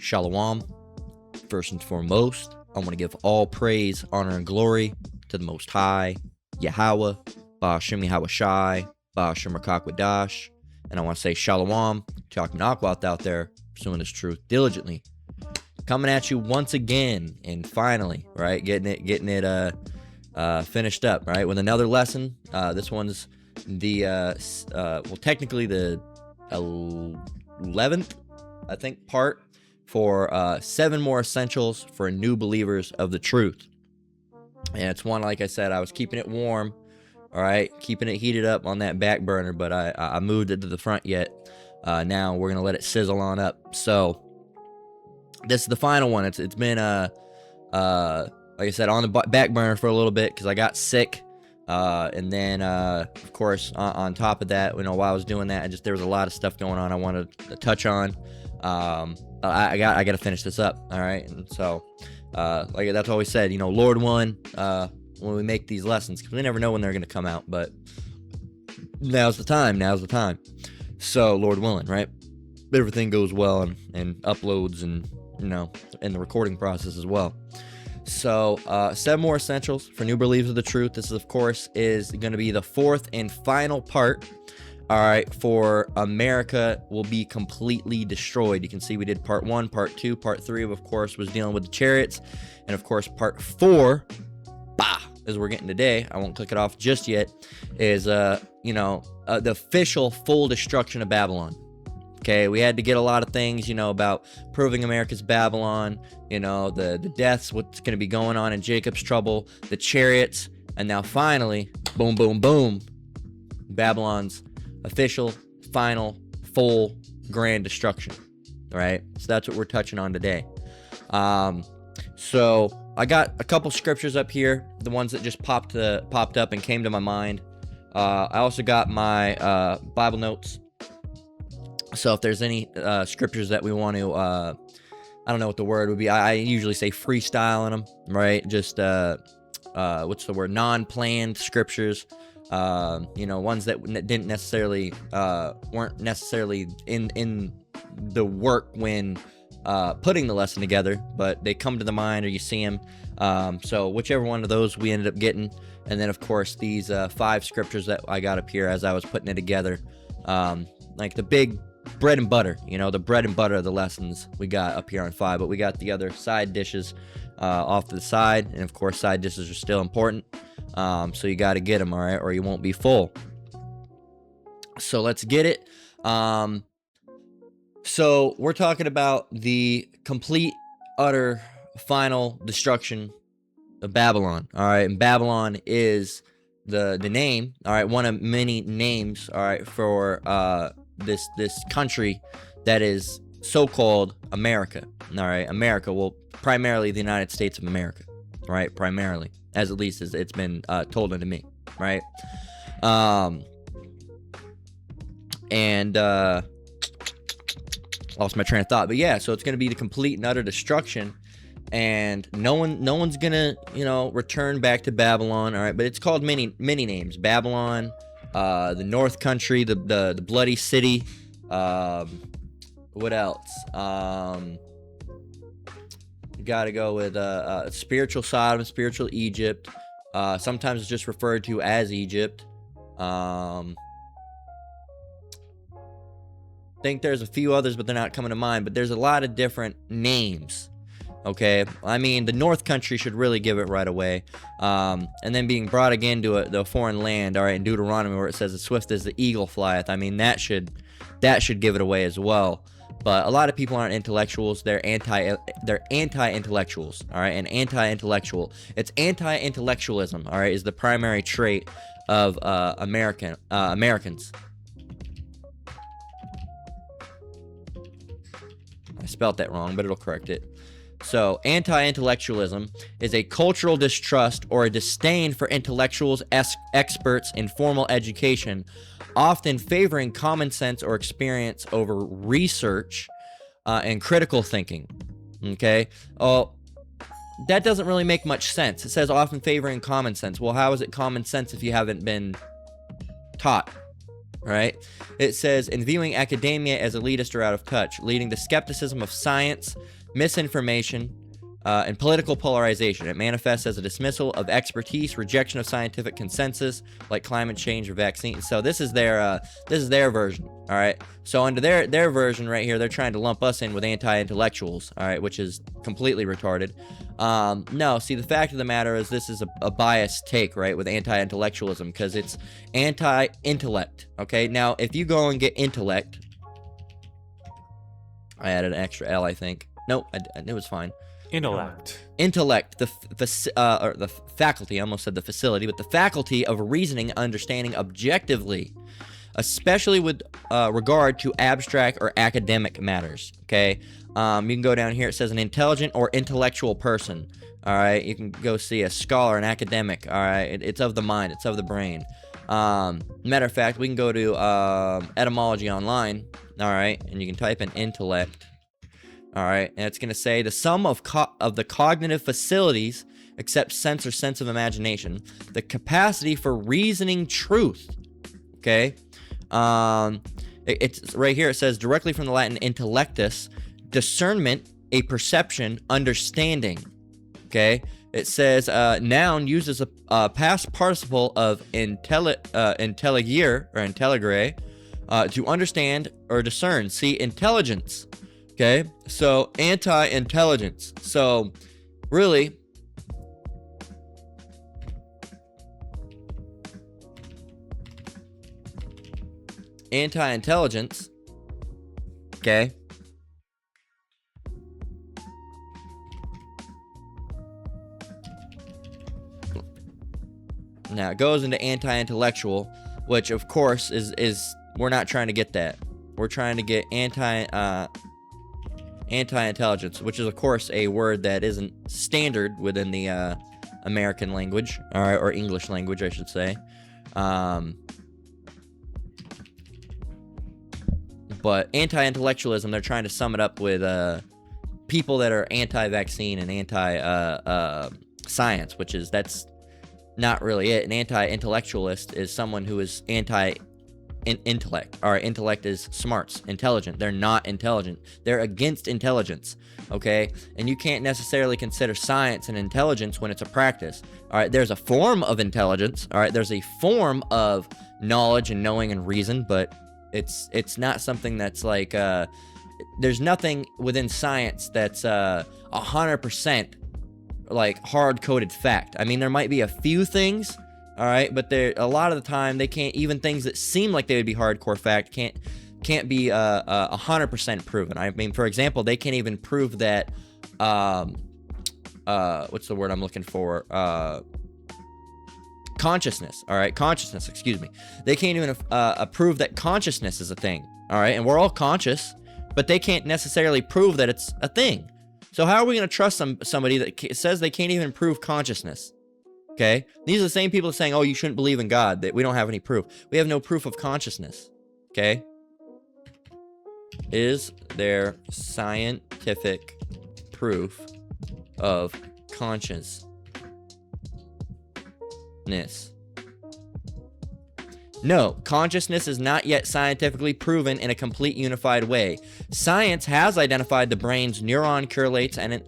Shalom. First and foremost, I want to give all praise, honor, and glory to the Most High, Yahweh, Ba'ashem Yahweh Shai, Ba'ashem Rakakwadash, and I want to say Shalom to Akim Akwat out there pursuing this truth diligently. Coming at you once again, and finally, right, getting it finished up, right, with another lesson. This one's the technically the 11th, I think, part for 7 more essentials for new believers of the truth. And it's one, like I said, I was keeping it warm, all right, keeping it heated up on that back burner, but I moved it to the front yet. Now we're gonna let it sizzle on up. So this is the final one. It's been like I said, on the back burner for a little bit because I got sick, and then of course on top of that, while I was doing that, there was a lot of stuff going on I wanted to touch on. I got to finish this up, all right. And so like that's always said, Lord willing, when we make these lessons, because we never know when they're going to come out, but now's the time. So Lord willing, right, everything goes well and uploads and and the recording process as well. So 7 more essentials for new believers of the truth. This, of course, is going to be the 4th and final part. All right, for America will be completely destroyed. You can see we did part 1, part 2, part 3, of course, was dealing with the chariots. And, of course, part 4, as we're getting today, I won't click it off just yet, is, the official full destruction of Babylon. Okay, we had to get a lot of things, about proving America's Babylon, the deaths, what's going to be going on in Jacob's trouble, the chariots, and now finally, boom, boom, boom, Babylon's official, final, full, grand destruction. All right, so that's what we're touching on today. So I got a couple scriptures up here, the ones that just popped up and came to my mind. I also got my Bible notes. So if there's any scriptures that we want to, I don't know what the word would be. I usually say freestyling them, right? Just, what's the word? Non-planned scriptures. Ones that didn't necessarily, weren't necessarily in the work when putting the lesson together, but they come to the mind or you see them. So whichever one of those we ended up getting. And then, of course, these 5 scriptures that I got up here as I was putting it together. Like the big bread and butter, the bread and butter of the lessons we got up here on 5, but we got the other side dishes off to the side, and of course side dishes are still important, so you got to get them, all right, or you won't be full. So let's get it. So we're talking about the complete, utter, final destruction of Babylon, all right, and Babylon is the name, all right, one of many names, all right, for this country that is so-called America. All right, America, well, primarily the United States of America, right? Primarily, as at least as it's been told unto me, right? And lost my train of thought, but yeah, so it's going to be the complete and utter destruction, and no one's gonna return back to Babylon, all right? But it's called many names: Babylon, the North Country, the Bloody City. What else? You gotta go with spiritual Sodom, spiritual Egypt. Sometimes it's just referred to as Egypt. Think there's a few others, but they're not coming to mind. But there's a lot of different names. Okay, I mean, the North Country should really give it right away. And then being brought again to a foreign land, all right, in Deuteronomy where it says, as swift as the eagle flieth. I mean, that should give it away as well. But a lot of people aren't intellectuals. They're anti-intellectuals, all right, and anti-intellectual. It's anti-intellectualism, all right, is the primary trait of Americans. I spelt that wrong, but it'll correct it. So, anti-intellectualism is a cultural distrust or a disdain for intellectuals, experts in formal education, often favoring common sense or experience over research and critical thinking. Okay? Oh, that doesn't really make much sense. It says often favoring common sense. Well, how is it common sense if you haven't been taught? Right? It says, in viewing academia as elitist or out of touch, leading to skepticism of science, misinformation, and political polarization. It manifests as a dismissal of expertise, rejection of scientific consensus, like climate change or vaccines. So this is their version. All right. So under their version right here, they're trying to lump us in with anti-intellectuals. All right, which is completely retarded. No, see, the fact of the matter is this is a biased take, right, with anti-intellectualism, because it's anti-intellect. Okay. Now, if you go and get intellect, I added an extra L, I think. Nope, it was fine. Intellect, the faculty, I almost said the facility, but the faculty of reasoning, understanding objectively, especially with regard to abstract or academic matters, okay? You can go down here, it says an intelligent or intellectual person, all right? You can go see a scholar, an academic, all right? It's of the mind, it's of the brain. Matter of fact, we can go to etymology online, all right? And you can type in intellect. All right, and it's going to say the sum of the cognitive facilities, except sense or sense of imagination, the capacity for reasoning truth. Okay, it's right here. It says directly from the Latin intellectus, discernment, a perception, understanding. Okay, it says noun uses a past participle of intelligere or intelligere to understand or discern. See intelligence. Okay, so anti-intelligence. So, really, anti-intelligence, okay, now it goes into anti-intellectual, which of course is we're not trying to get that. We're trying to get anti-intelligence, which is of course a word that isn't standard within the American language, or English language, I should say. But anti-intellectualism, they're trying to sum it up with people that are anti-vaccine and anti-science, that's not really it. An anti-intellectualist is someone who is intellect. All right, intellect is smarts, intelligent. They're not intelligent. They're against intelligence, okay? And you can't necessarily consider science and intelligence when it's a practice. All right, there's a form of intelligence. All right, there's a form of knowledge and knowing and reason, but it's not something that's like there's nothing within science that's 100% like hard-coded fact. I mean, there might be a few things. All right, but a lot of the time they can't, even things that seem like they would be hardcore fact can't be 100% proven. I mean, for example, they can't even prove that what's the word I'm looking for? Consciousness. All right, consciousness. Excuse me. They can't even prove that consciousness is a thing. All right, and we're all conscious, but they can't necessarily prove that it's a thing. So how are we going to trust somebody that says they can't even prove consciousness? Okay, these are the same people saying, oh, you shouldn't believe in God, that we don't have any proof. We have no proof of consciousness. Okay, is there scientific proof of consciousness? No, consciousness is not yet scientifically proven in a complete unified way. Science has identified the brain's neuron correlates and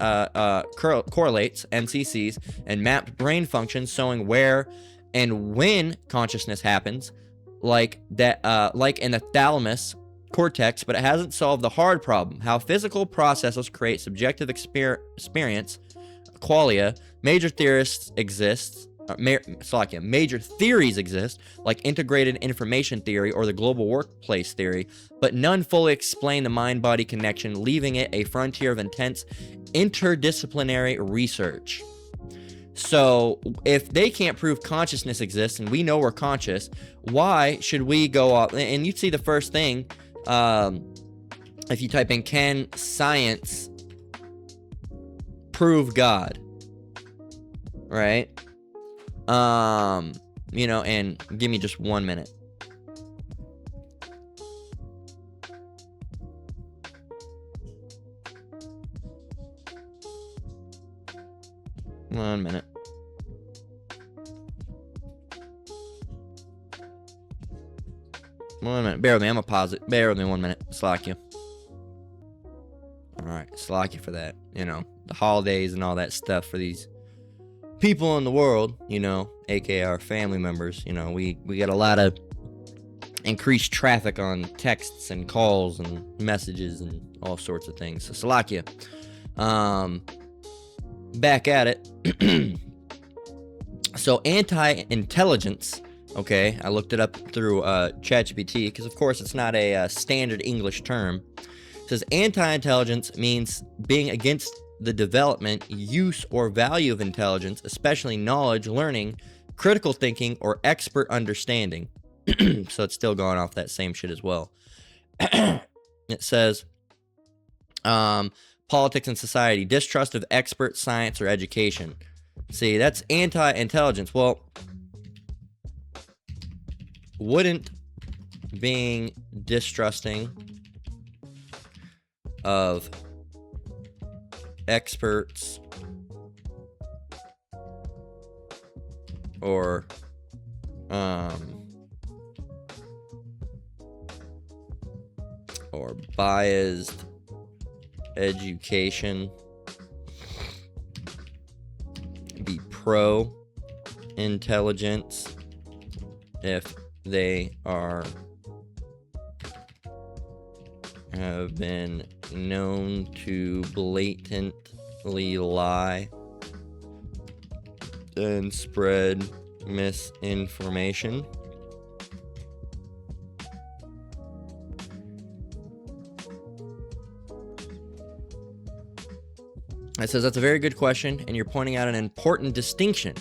correlates (NCCs) and mapped brain functions showing where and when consciousness happens, like in the thalamus cortex, but it hasn't solved the hard problem: how physical processes create subjective experience. Qualia. Major theorists exist. Major theories exist, like integrated information theory or the global workplace theory, but none fully explain the mind-body connection, leaving it a frontier of intense interdisciplinary research. So, if they can't prove consciousness exists and we know we're conscious, why should we go off? And you see the first thing, if you type in, can science prove God? Right? And give me just 1 minute. One minute. Bear with me. I'm gonna pause it. Bear with me 1 minute. Slack you. All right, Slocky for that. You know, the holidays and all that stuff for these people in the world, you know, aka our family members. You know, we got a lot of increased traffic on texts and calls and messages and all sorts of things. So Slovakia. Back at it. So anti-intelligence, okay, I looked it up through ChatGPT because of course it's not a standard English term. It says anti-intelligence means being against the development, use, or value of intelligence, especially knowledge, learning, critical thinking, or expert understanding. So it's still going off that same shit as well. It says politics and society, distrust of expert science or education. See, that's anti-intelligence. Well, wouldn't being distrusting of experts or biased education be pro-intelligence if they have been known to blatantly lie and spread misinformation? It says that's a very good question, and you're pointing out an important distinction.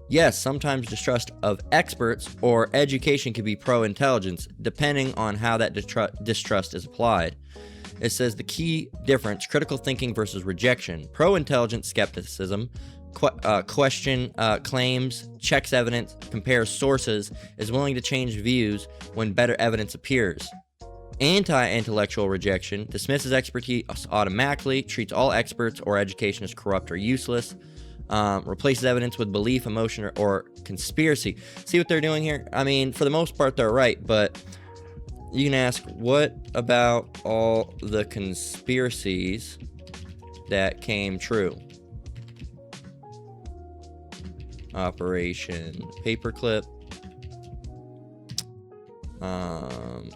Yes, sometimes distrust of experts or education can be pro-intelligence, depending on how that distrust is applied. It says the key difference, critical thinking versus rejection. Pro-intelligence skepticism, question claims, checks evidence, compares sources, is willing to change views when better evidence appears. Anti-intellectual rejection dismisses expertise automatically, treats all experts or education as corrupt or useless, replaces evidence with belief, emotion, or conspiracy. See what they're doing here? I mean, for the most part, they're right, but you can ask, what about all the conspiracies that came true? Operation Paperclip.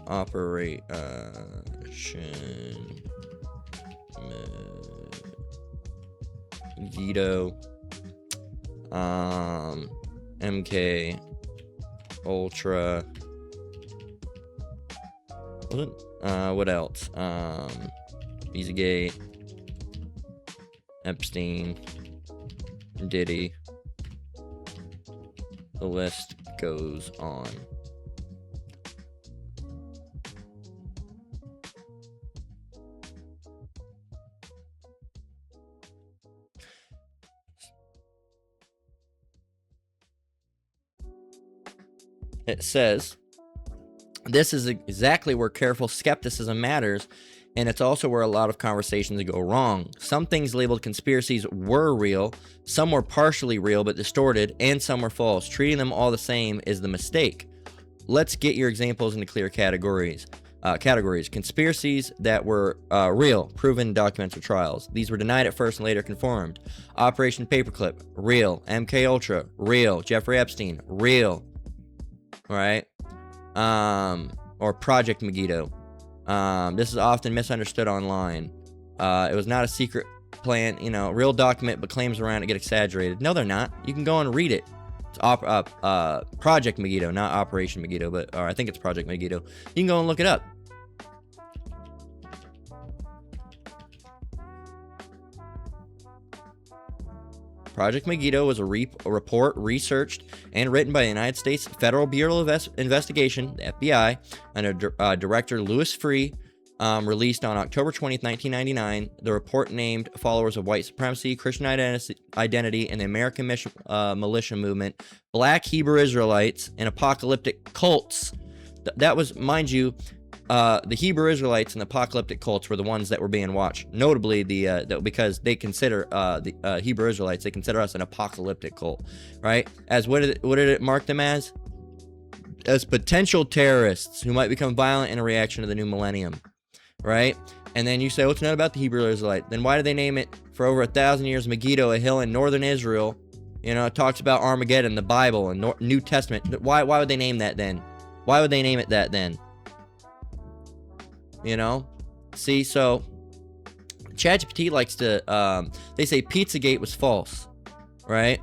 Operation Megiddo, MK Ultra, what else? Pizzagate, Epstein, Diddy. The list goes on. It says, this is exactly where careful skepticism matters, and it's also where a lot of conversations go wrong. Some things labeled conspiracies were real, some were partially real but distorted, and some were false. Treating them all the same is the mistake. Let's get your examples into clear categories. Conspiracies that were real, proven, documents, or trials. These were denied at first and later confirmed. Operation Paperclip, real. MK Ultra, real. Jeffrey Epstein, real. Right? Or Project Megiddo. This is often misunderstood online. It was not a secret plan, you know, real document, but claims around it get exaggerated. No, they're not. You can go and read it. It's Project Megiddo, not Operation Megiddo, but or I think it's Project Megiddo. You can go and look it up. Project Megiddo was a report researched and written by the United States Federal Bureau of Investigation, the FBI, under Director Louis Freeh, released on October 20th, 1999. The report named followers of white supremacy, Christian identity, and the American militia movement, Black Hebrew Israelites, and apocalyptic cults. That was, mind you, the Hebrew Israelites and the apocalyptic cults were the ones that were being watched. Notably, because they consider the Hebrew Israelites, they consider us an apocalyptic cult, right? As what did it mark them as? As potential terrorists who might become violent in a reaction to the new millennium, right? And then you say, well, it's not about the Hebrew Israelite. Then why did they name it for over 1,000 years Megiddo, a hill in northern Israel? You know, it talks about Armageddon, the Bible, and New Testament. Why would they name that then? Why would they name it that then? You know? See, so ChatGPT likes to, they say Pizzagate was false, right?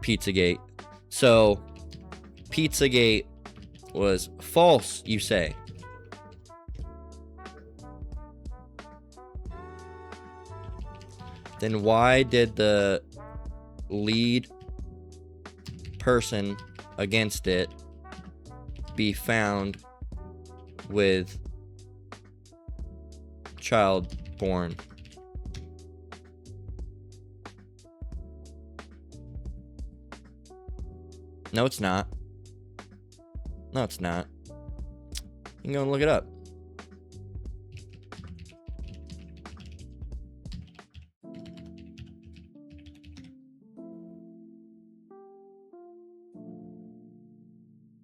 Pizzagate. So, Pizzagate was false, you say. Then why did the lead person against it be found with child born? No, it's not. No, it's not. You can go and look it up.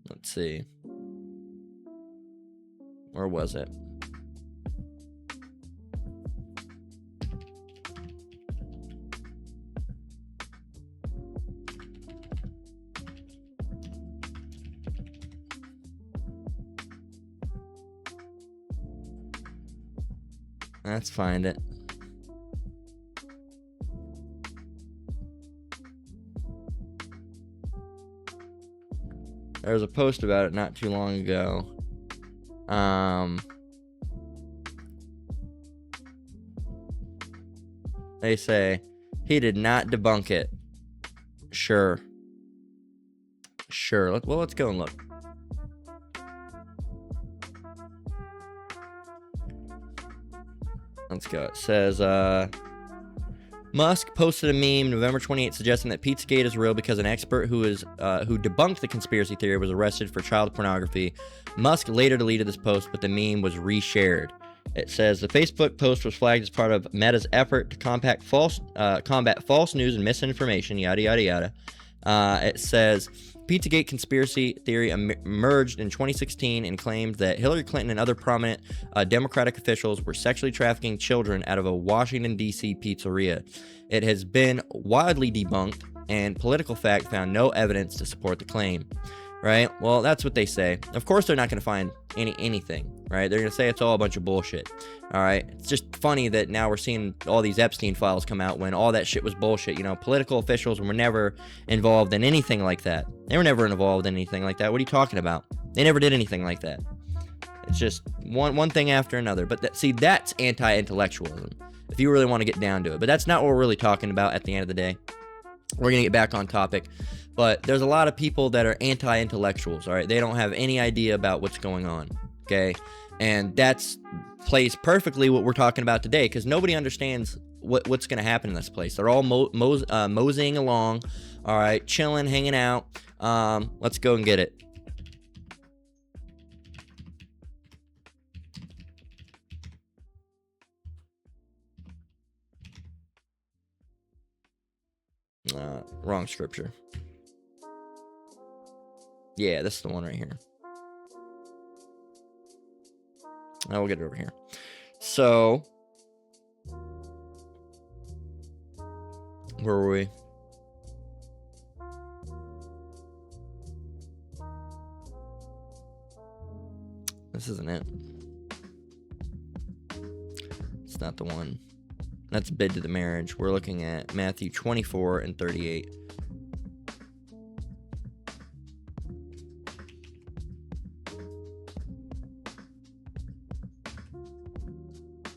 Let's see. Where was it? Let's find it. There was a post about it not too long ago. They say he did not debunk it. Sure. Well, let's go and look. Let's go. It says, Musk posted a meme November 28th suggesting that Pizzagate is real because an expert who debunked the conspiracy theory was arrested for child pornography. Musk later deleted this post, but the meme was reshared. It says the Facebook post was flagged as part of Meta's effort to combat false news and misinformation, yada, yada, yada. It says Pizzagate conspiracy theory emerged in 2016 and claimed that Hillary Clinton and other prominent Democratic officials were sexually trafficking children out of a Washington, D.C. pizzeria. It has been widely debunked, and Political Fact found no evidence to support the claim. Right? Well, that's what they say. Of course, they're not going to find anything, right? They're going to say it's all a bunch of bullshit. All right? It's just funny that now we're seeing all these Epstein files come out when all that shit was bullshit. You know, political officials were never involved in anything like that. They were never involved in anything like that. What are you talking about? They never did anything like that. It's just one thing after another. But that's anti-intellectualism, if you really want to get down to it. But that's not what we're really talking about at the end of the day. We're going to get back on topic. But there's a lot of people that are anti-intellectuals, all right? They don't have any idea about what's going on, okay? And that's plays perfectly what we're talking about today, because nobody understands what's going to happen in this place. They're all moseying along, all right, chilling, hanging out. Let's go and get it. Wrong scripture. Yeah, this is the one right here. Now we'll get it over here. So, where were we? This isn't it. It's not the one. That's bid to the marriage. We're looking at Matthew 24 and 38.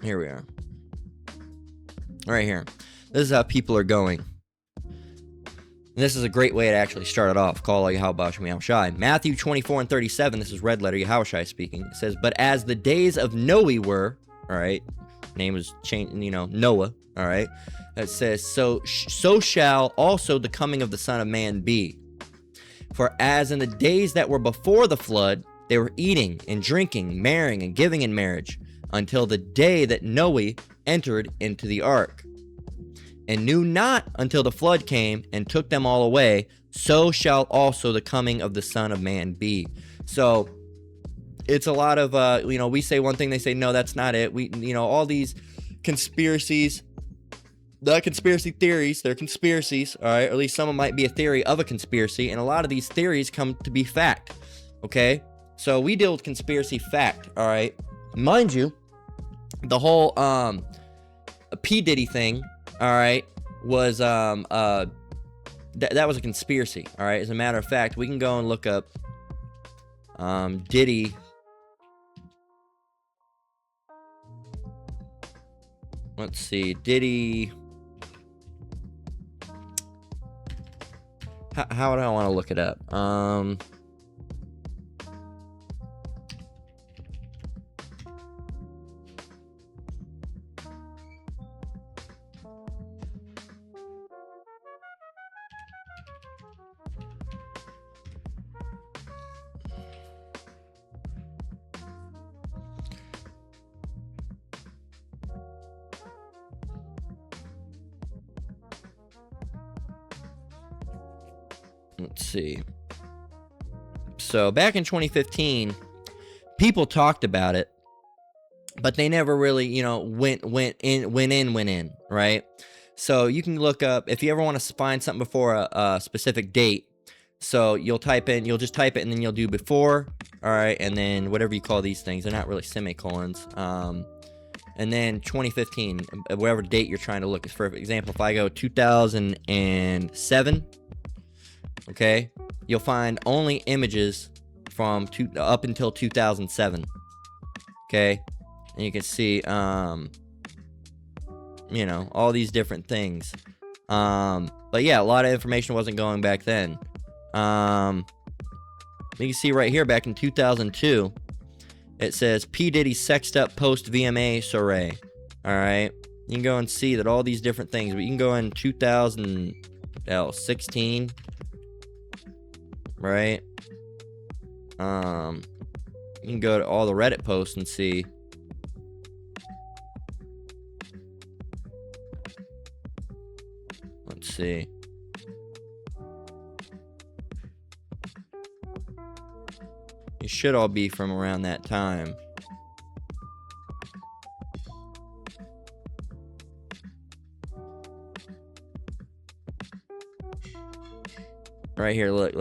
Here we are. Right here. This is how people are going. And this is a great way to actually start it off. Call Yahweh Shem Yahushai. Matthew 24 and 37. This is red letter Yahushai speaking. It says, but as the days of Noe were, all right, name was changed, Noah, all right. It says, so shall also the coming of the Son of Man be. For as in the days that were before the flood, they were eating and drinking, marrying and giving in marriage, until the day that Noe entered into the ark, and knew not until the flood came and took them all away, so shall also the coming of the Son of Man be. So, it's a lot of we say one thing, they say no, that's not it. We all these conspiracies, the conspiracy theories, they're conspiracies, all right? Or at least some of them might be a theory of a conspiracy, and a lot of these theories come to be fact, okay? So we deal with conspiracy fact, all right? Mind you, the whole P. Diddy thing, all right, was that was a conspiracy, all right? As a matter of fact, we can go and look up Diddy. Let's see, Diddy. How would I want to look it up? Let's see. So back in 2015, people talked about it, but they never really, went in, right? So you can look up if you ever want to find something before a specific date. So you'll just type it, and then you'll do before, all right, and then whatever you call these things. They're not really semicolons. And then 2015, whatever date you're trying to look. For example, if I go 2007. Okay, you'll find only images from up until 2007. Okay, and you can see, all these different things. But yeah, a lot of information wasn't going back then. You can see right here, back in 2002, it says P. Diddy sexed up post VMA soiree. All right, you can go and see that all these different things. But you can go in 2016. Right? You can go to all the Reddit posts and see. Let's see. It should all be from around that time. Right here, look.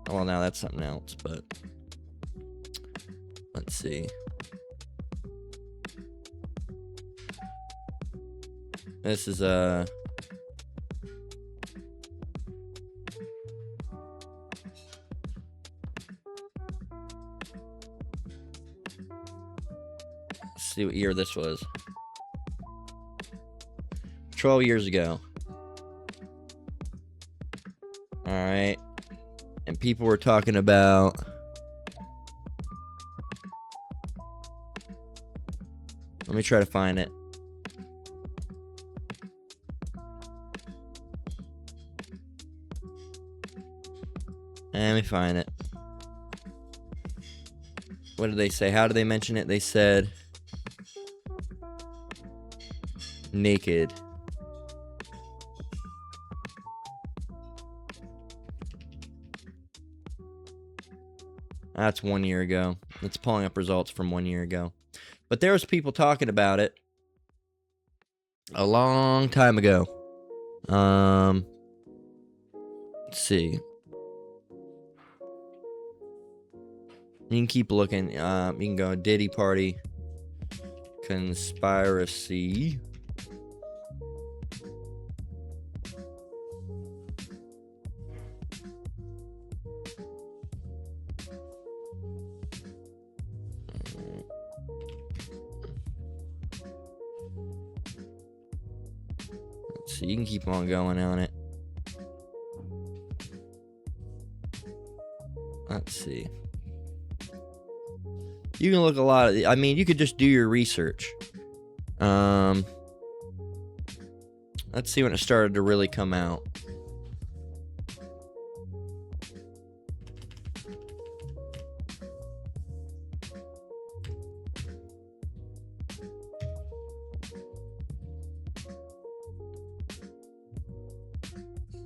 Well, now that's something else, but let's see. This is let's see what year this was. 12 years ago. Alright. And people were talking about let me try to find it. Let me find it. What did they say? How did they mention it? They said naked. That's 1 year ago. It's pulling up results from 1 year ago. But there was people talking about it a long time ago. Let's see. You can keep looking. You can go Diddy Party Conspiracy. So you can keep on going on it. Let's see. You can look a lot of, you could just do your research. Let's see when it started to really come out.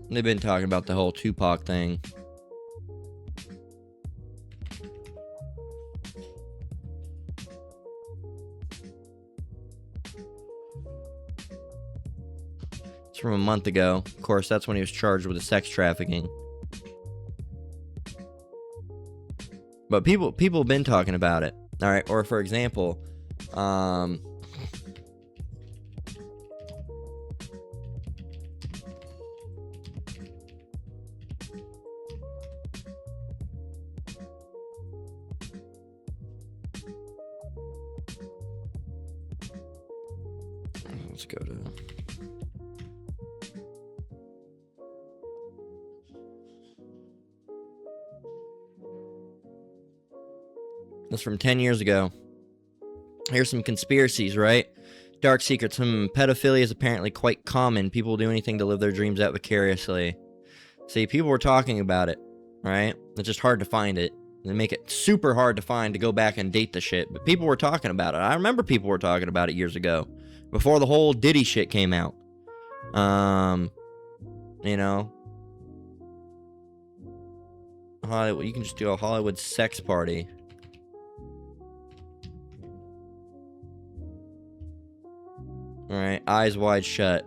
They've been talking about the whole Tupac thing. It's from a month ago. Of course, that's when he was charged with the sex trafficking. But people have been talking about it. All right, or for example, let's go to... That's from 10 years ago. Here's some conspiracies, right? Dark secrets. Pedophilia is apparently quite common. People will do anything to live their dreams out vicariously. See, people were talking about it, right? It's just hard to find it. They make it super hard to find to go back and date the shit. But people were talking about it. I remember people were talking about it years ago, before the whole Diddy shit came out. You know, Hollywood. You can just do a Hollywood sex party. All right, Eyes Wide Shut.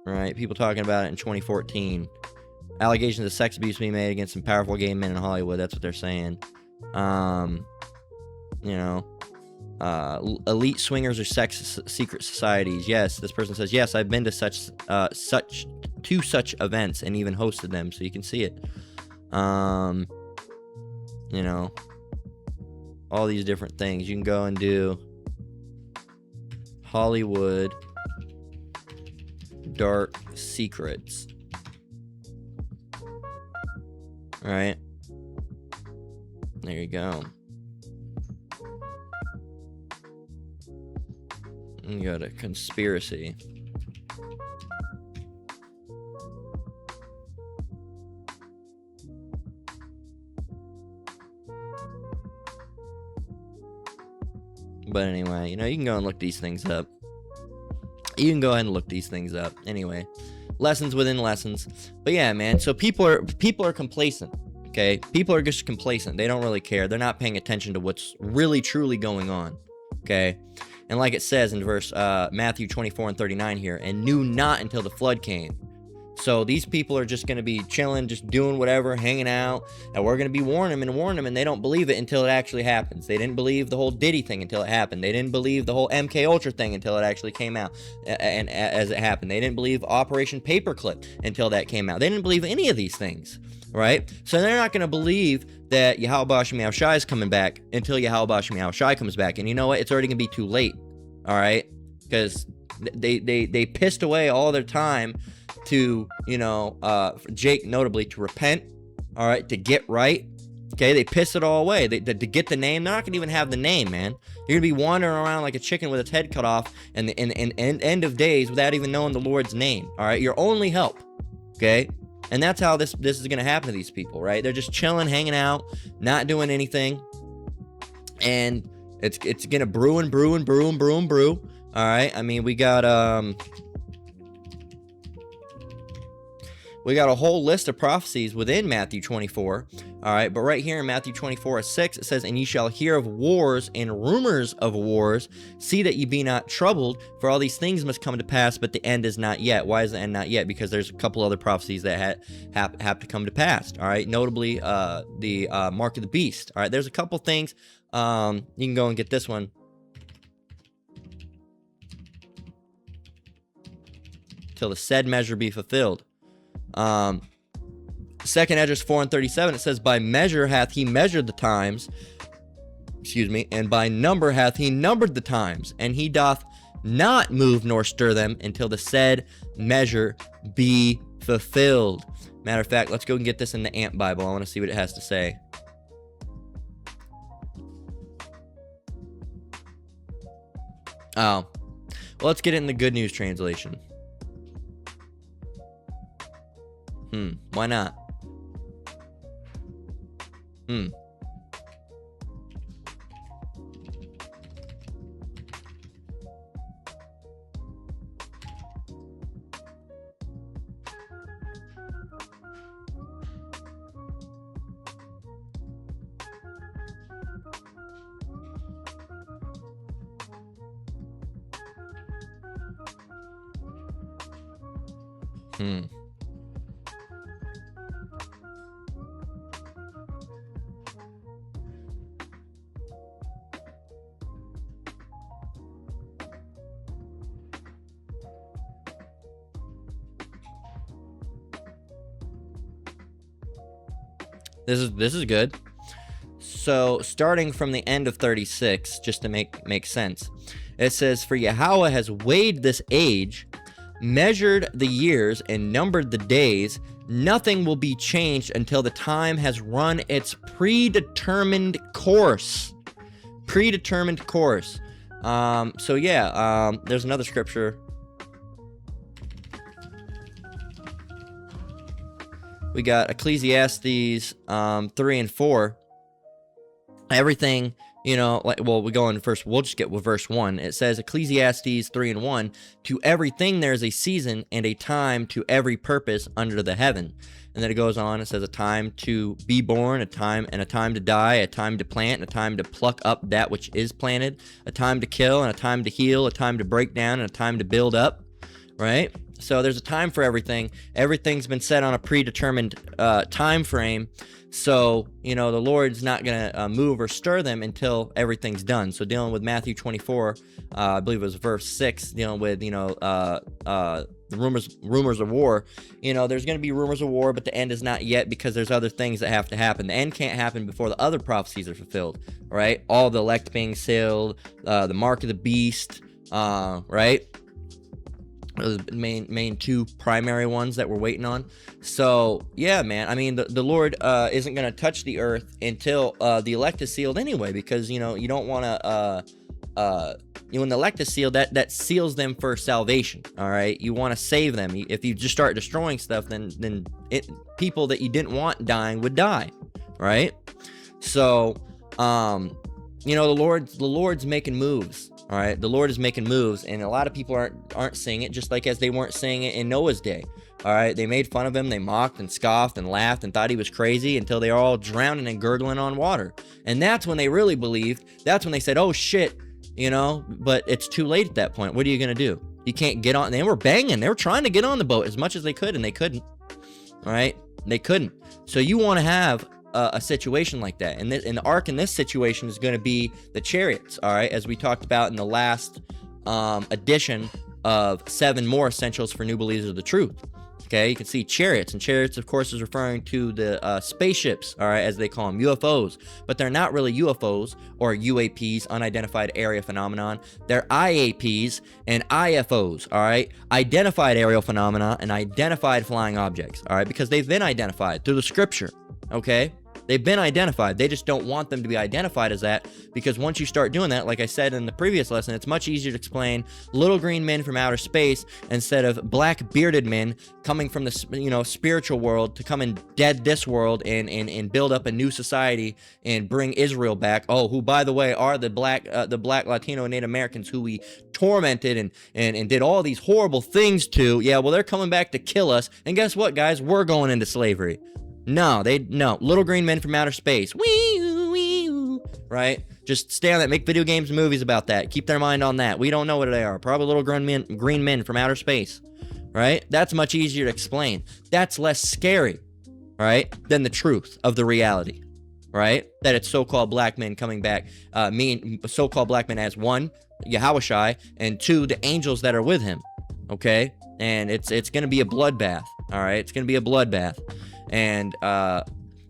All right, people talking about it in 2014. Allegations of sex abuse being made against some powerful gay men in Hollywood. That's what they're saying. You know, elite swingers or sex secret societies. Yes, this person says, yes, I've been to such events and even hosted them, so you can see it. You know, all these different things. You can go and do Hollywood dark secrets. All right, there you go. You got a conspiracy. But anyway, you know, you can go and look these things up. You can go ahead and look these things up. Anyway, lessons within lessons. But yeah, man, so people are complacent, okay? People are just complacent. They don't really care. They're not paying attention to what's really truly going on, okay? And like it says in verse Matthew 24:39 here, and knew not until the flood came. So these people are just going to be chilling, just doing whatever, hanging out, and we're going to be warning them, and they don't believe it until it actually happens. They didn't believe the whole Diddy thing until it happened. They didn't believe the whole MK Ultra thing until it actually came out, and as it happened. They didn't believe Operation Paperclip until that came out. They didn't believe any of these things, right? So they're not going to believe that Yahweh Hashem Yahushai is coming back until Yahweh Hashem Yahushai comes back. And you know what? It's already going to be too late, all right? Because they pissed away all their time to, you know, Jake notably, to repent, all right, to get right. Okay, they piss it all away. To get the name, they're not gonna even have the name, man. You're gonna be wandering around like a chicken with its head cut off, and end of days without even knowing the Lord's name. All right, your only help. Okay, and that's how this is gonna happen to these people, right? They're just chilling, hanging out, not doing anything, and it's gonna brew. All right, I mean, we got a whole list of prophecies within Matthew 24, all right? But right here in Matthew 24:6, it says, and ye shall hear of wars and rumors of wars. See that ye be not troubled, for all these things must come to pass, but the end is not yet. Why is the end not yet? Because there's a couple other prophecies that have to come to pass, all right? Notably, the mark of the beast, all right? There's a couple things. You can go and get this one. Till the said measure be fulfilled. 2 Esdras 4:37, it says, by measure hath he measured the times, and by number hath he numbered the times, and he doth not move nor stir them until the said measure be fulfilled. Matter of fact, let's go and get this in the Amp Bible. I want to see what it has to say. Oh, well, let's get it in the Good News Translation. Why not? Hmm. This is good. So starting from the end of 36, just to make sense, it says, "For Yahweh has weighed this age, measured the years, and numbered the days. Nothing will be changed until the time has run its predetermined course." Predetermined course. So yeah, there's another scripture. We got Ecclesiastes 3 and 4. Everything, like, well, we go in first, we'll just get with verse 1. It says, Ecclesiastes 3 and 1, "To everything there is a season and a time to every purpose under the heaven." And then it goes on, it says, "A time to be born, a time to die, a time to plant, and a time to pluck up that which is planted, a time to kill, and a time to heal, a time to break down, and a time to build up," right? So there's a time for everything. Everything's been set on a predetermined time frame. So, the Lord's not going to move or stir them until everything's done. So dealing with Matthew 24, I believe it was verse 6, dealing with, the rumors of war. There's going to be rumors of war, but the end is not yet, because there's other things that have to happen. The end can't happen before the other prophecies are fulfilled, right? All the elect being sealed, the mark of the beast, right? The main two primary ones that we're waiting on. So yeah, man, I mean, the Lord isn't going to touch the earth until the elect is sealed anyway, because you don't want to when the elect is sealed, that seals them for salvation. All right, you want to save them. If you just start destroying stuff, then people that you didn't want dying would die, right? So the Lord's making moves. All right, the Lord is making moves, and a lot of people aren't seeing it, just like as they weren't seeing it in Noah's day. All right, they made fun of him, they mocked and scoffed and laughed and thought he was crazy until they were all drowning and gurgling on water. And that's when they really believed. That's when they said, "Oh shit," but it's too late at that point. What are you going to do? You can't get on. They were banging. They were trying to get on the boat as much as they could, and they couldn't. All right, they couldn't. So you want to have a situation like that, and the ark in this situation is going to be the chariots. All right, as we talked about in the last edition of 7 more essentials for new believers of the truth. Okay, you can see chariots, and chariots, of course, is referring to the spaceships, all right, as they call them, UFOs. But they're not really UFOs or UAPs, unidentified area phenomenon. They're IAPs and IFOs, all right, identified aerial phenomena and identified flying objects, all right, because they've been identified through the scripture. Okay, they've been identified. They just don't want them to be identified as that, because once you start doing that, like I said in the previous lesson, it's much easier to explain little green men from outer space instead of black bearded men coming from the spiritual world to come and dead this world and build up a new society and bring Israel back. Oh, who, by the way, are the black Latino and Native Americans who we tormented and did all these horrible things to. Yeah, well, they're coming back to kill us. And guess what, guys? We're going into slavery. No, little green men from outer space. Wee, right? Just stay on that. Make video games and movies about that. Keep their mind on that. We don't know what they are. Probably little green men from outer space, right? That's much easier to explain. That's less scary, right, than the truth of the reality, right? That it's so-called black men coming back. So-called black men as 1, Yahushai, and 2, the angels that are with him, okay? And it's going to be a bloodbath, all right? It's going to be a bloodbath. And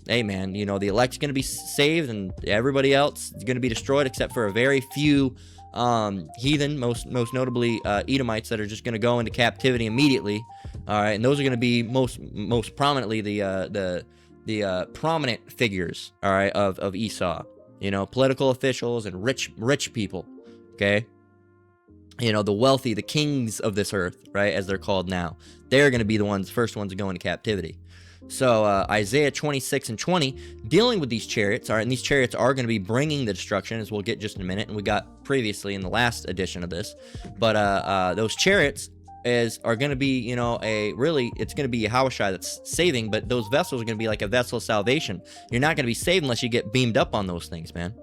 hey man, the elect's going to be saved, and everybody else is going to be destroyed except for a very few heathen, most notably Edomites, that are just going to go into captivity immediately. All right, and those are going to be most prominently the prominent figures, all right, of Esau. Political officials and rich people. Okay. The wealthy, the kings of this earth, right, as they're called now. They're going to be the first ones to go into captivity. So Isaiah 26 and 20, dealing with these chariots, all right, and these chariots are going to be bringing the destruction, as we'll get just in a minute, and we got previously in the last edition of this. But those chariots, are going to be, you know, it's going to be Yahushua that's saving, but those vessels are going to be like a vessel of salvation. You're not going to be saved unless you get beamed up on those things, man.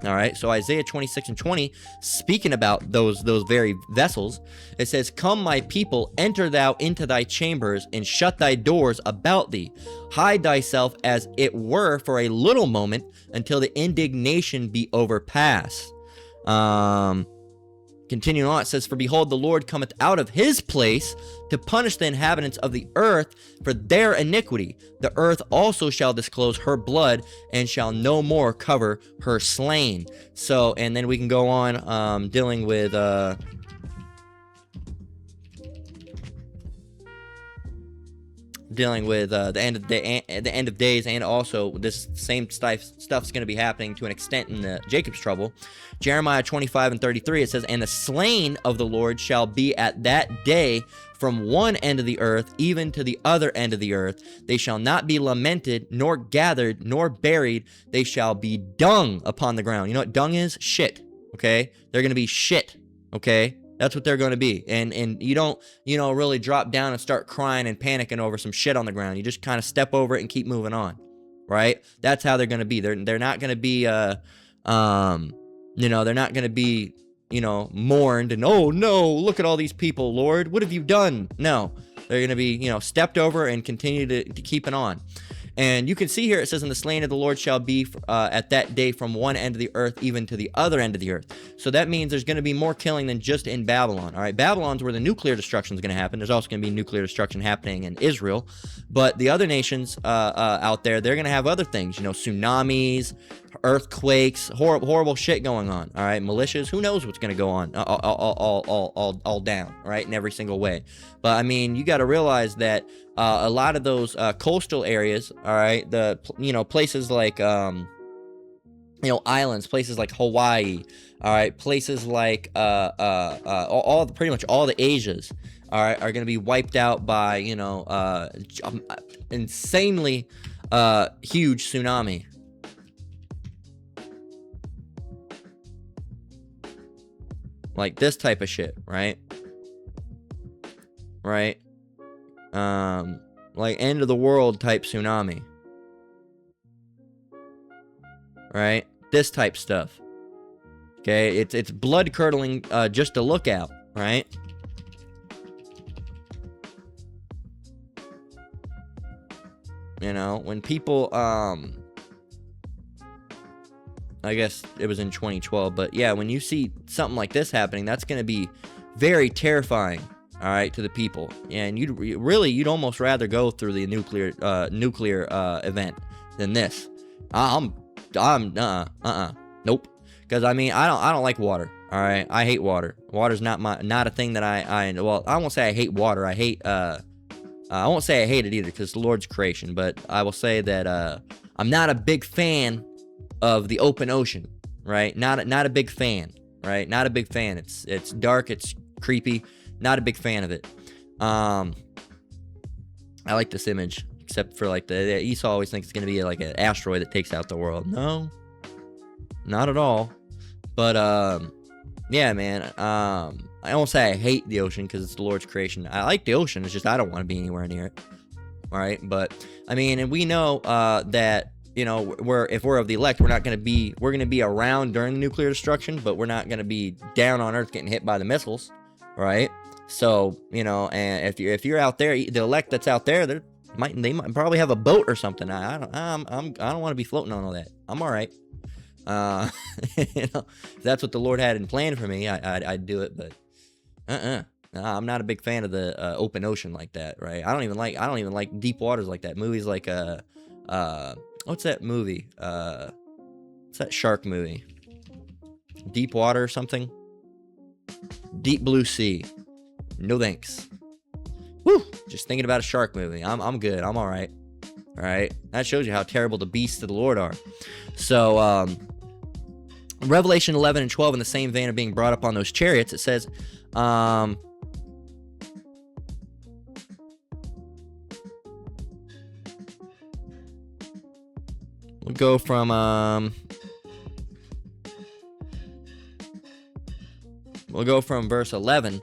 All right. So Isaiah 26:20, speaking about those very vessels, it says, "Come, my people, enter thou into thy chambers, and shut thy doors about thee. Hide thyself as it were for a little moment, until the indignation be overpassed." Continuing on, it says, "For behold, the Lord cometh out of his place to punish the inhabitants of the earth for their iniquity. The earth also shall disclose her blood, and shall no more cover her slain." So, and then we can go on dealing with the end of the end of days, and also this same stuff's going to be happening to an extent in the Jacob's trouble. Jeremiah 25:33, it says, "And the slain of the Lord shall be at that day from one end of the earth even to the other end of the earth. They shall not be lamented, nor gathered, nor buried. They shall be dung upon the ground." You know what dung is? Shit. Okay? They're going to be shit. Okay? That's what they're going to be. And you don't, you know, really drop down and start crying and panicking over some shit on the ground. You just kind of step over it and keep moving on. Right? That's how they're going to be. They're not going to be you know, they're not going to be, you know, mourned and, "Oh no, look at all these people, Lord, what have you done?" No, they're going to be, you know, stepped over and continue to keep it on. And you can see here, it says, "And the slain of the Lord shall be at that day from one end of the earth even to the other end of the earth." So that means there's going to be more killing than just in Babylon. All right, Babylon's where the nuclear destruction is going to happen. There's also going to be nuclear destruction happening in Israel. But the other nations out there, they're going to have other things, you know, tsunamis, earthquakes, horrible shit going on. All right, militias, who knows what's going to go on all down, right, in every single way. But I mean, you got to realize that a lot of those coastal areas, all right, you know, places like you know, islands, places like Hawaii, all right, places like pretty much all the Asias, all right, are going to be wiped out by, you know, insanely huge tsunami. Like this type of shit, right? Right? Like end of the world type tsunami. Right? This type stuff. Okay? It's blood curdling just to look at, right? You know, when people I guess it was in 2012, but yeah, when you see something like this happening, that's going to be very terrifying, all right, to the people. And you'd almost rather go through the nuclear event than this. Nope. Because I mean, I don't like water. All right, I hate water. Water's not a thing that I won't say I hate water. I won't say I hate it either, because it's the Lord's creation. But I will say that I'm not a big fan of the open ocean, right? Not a big fan, right? Not a big fan. It's dark, it's creepy. Not a big fan of it. I like this image, except for like the Esau always thinks it's gonna be like an asteroid that takes out the world. No, not at all. But yeah, man. I won't say I hate the ocean, because it's the Lord's creation. I like the ocean. It's just I don't want to be anywhere near it. All right, but I mean, and we know that, you know, if we're of the elect, we're going to be around during the nuclear destruction, but we're not going to be down on Earth getting hit by the missiles, right? So, you know, and if you're out there, the elect that's out there, they might probably have a boat or something. I don't want to be floating on all that. I'm all right. You know, if that's what the Lord had in plan for me, I'd do it, but I'm not a big fan of the open ocean like that, right? I don't even like deep waters like that. Movies like what's that movie? What's that shark movie? Deep Water or something? Deep Blue Sea. No thanks. Woo! Just thinking about a shark movie. I'm good. I'm all right. All right. That shows you how terrible the beasts of the Lord are. So, Revelation 11 and 12, in the same vein of being brought up on those chariots, it says, we'll go from verse 11.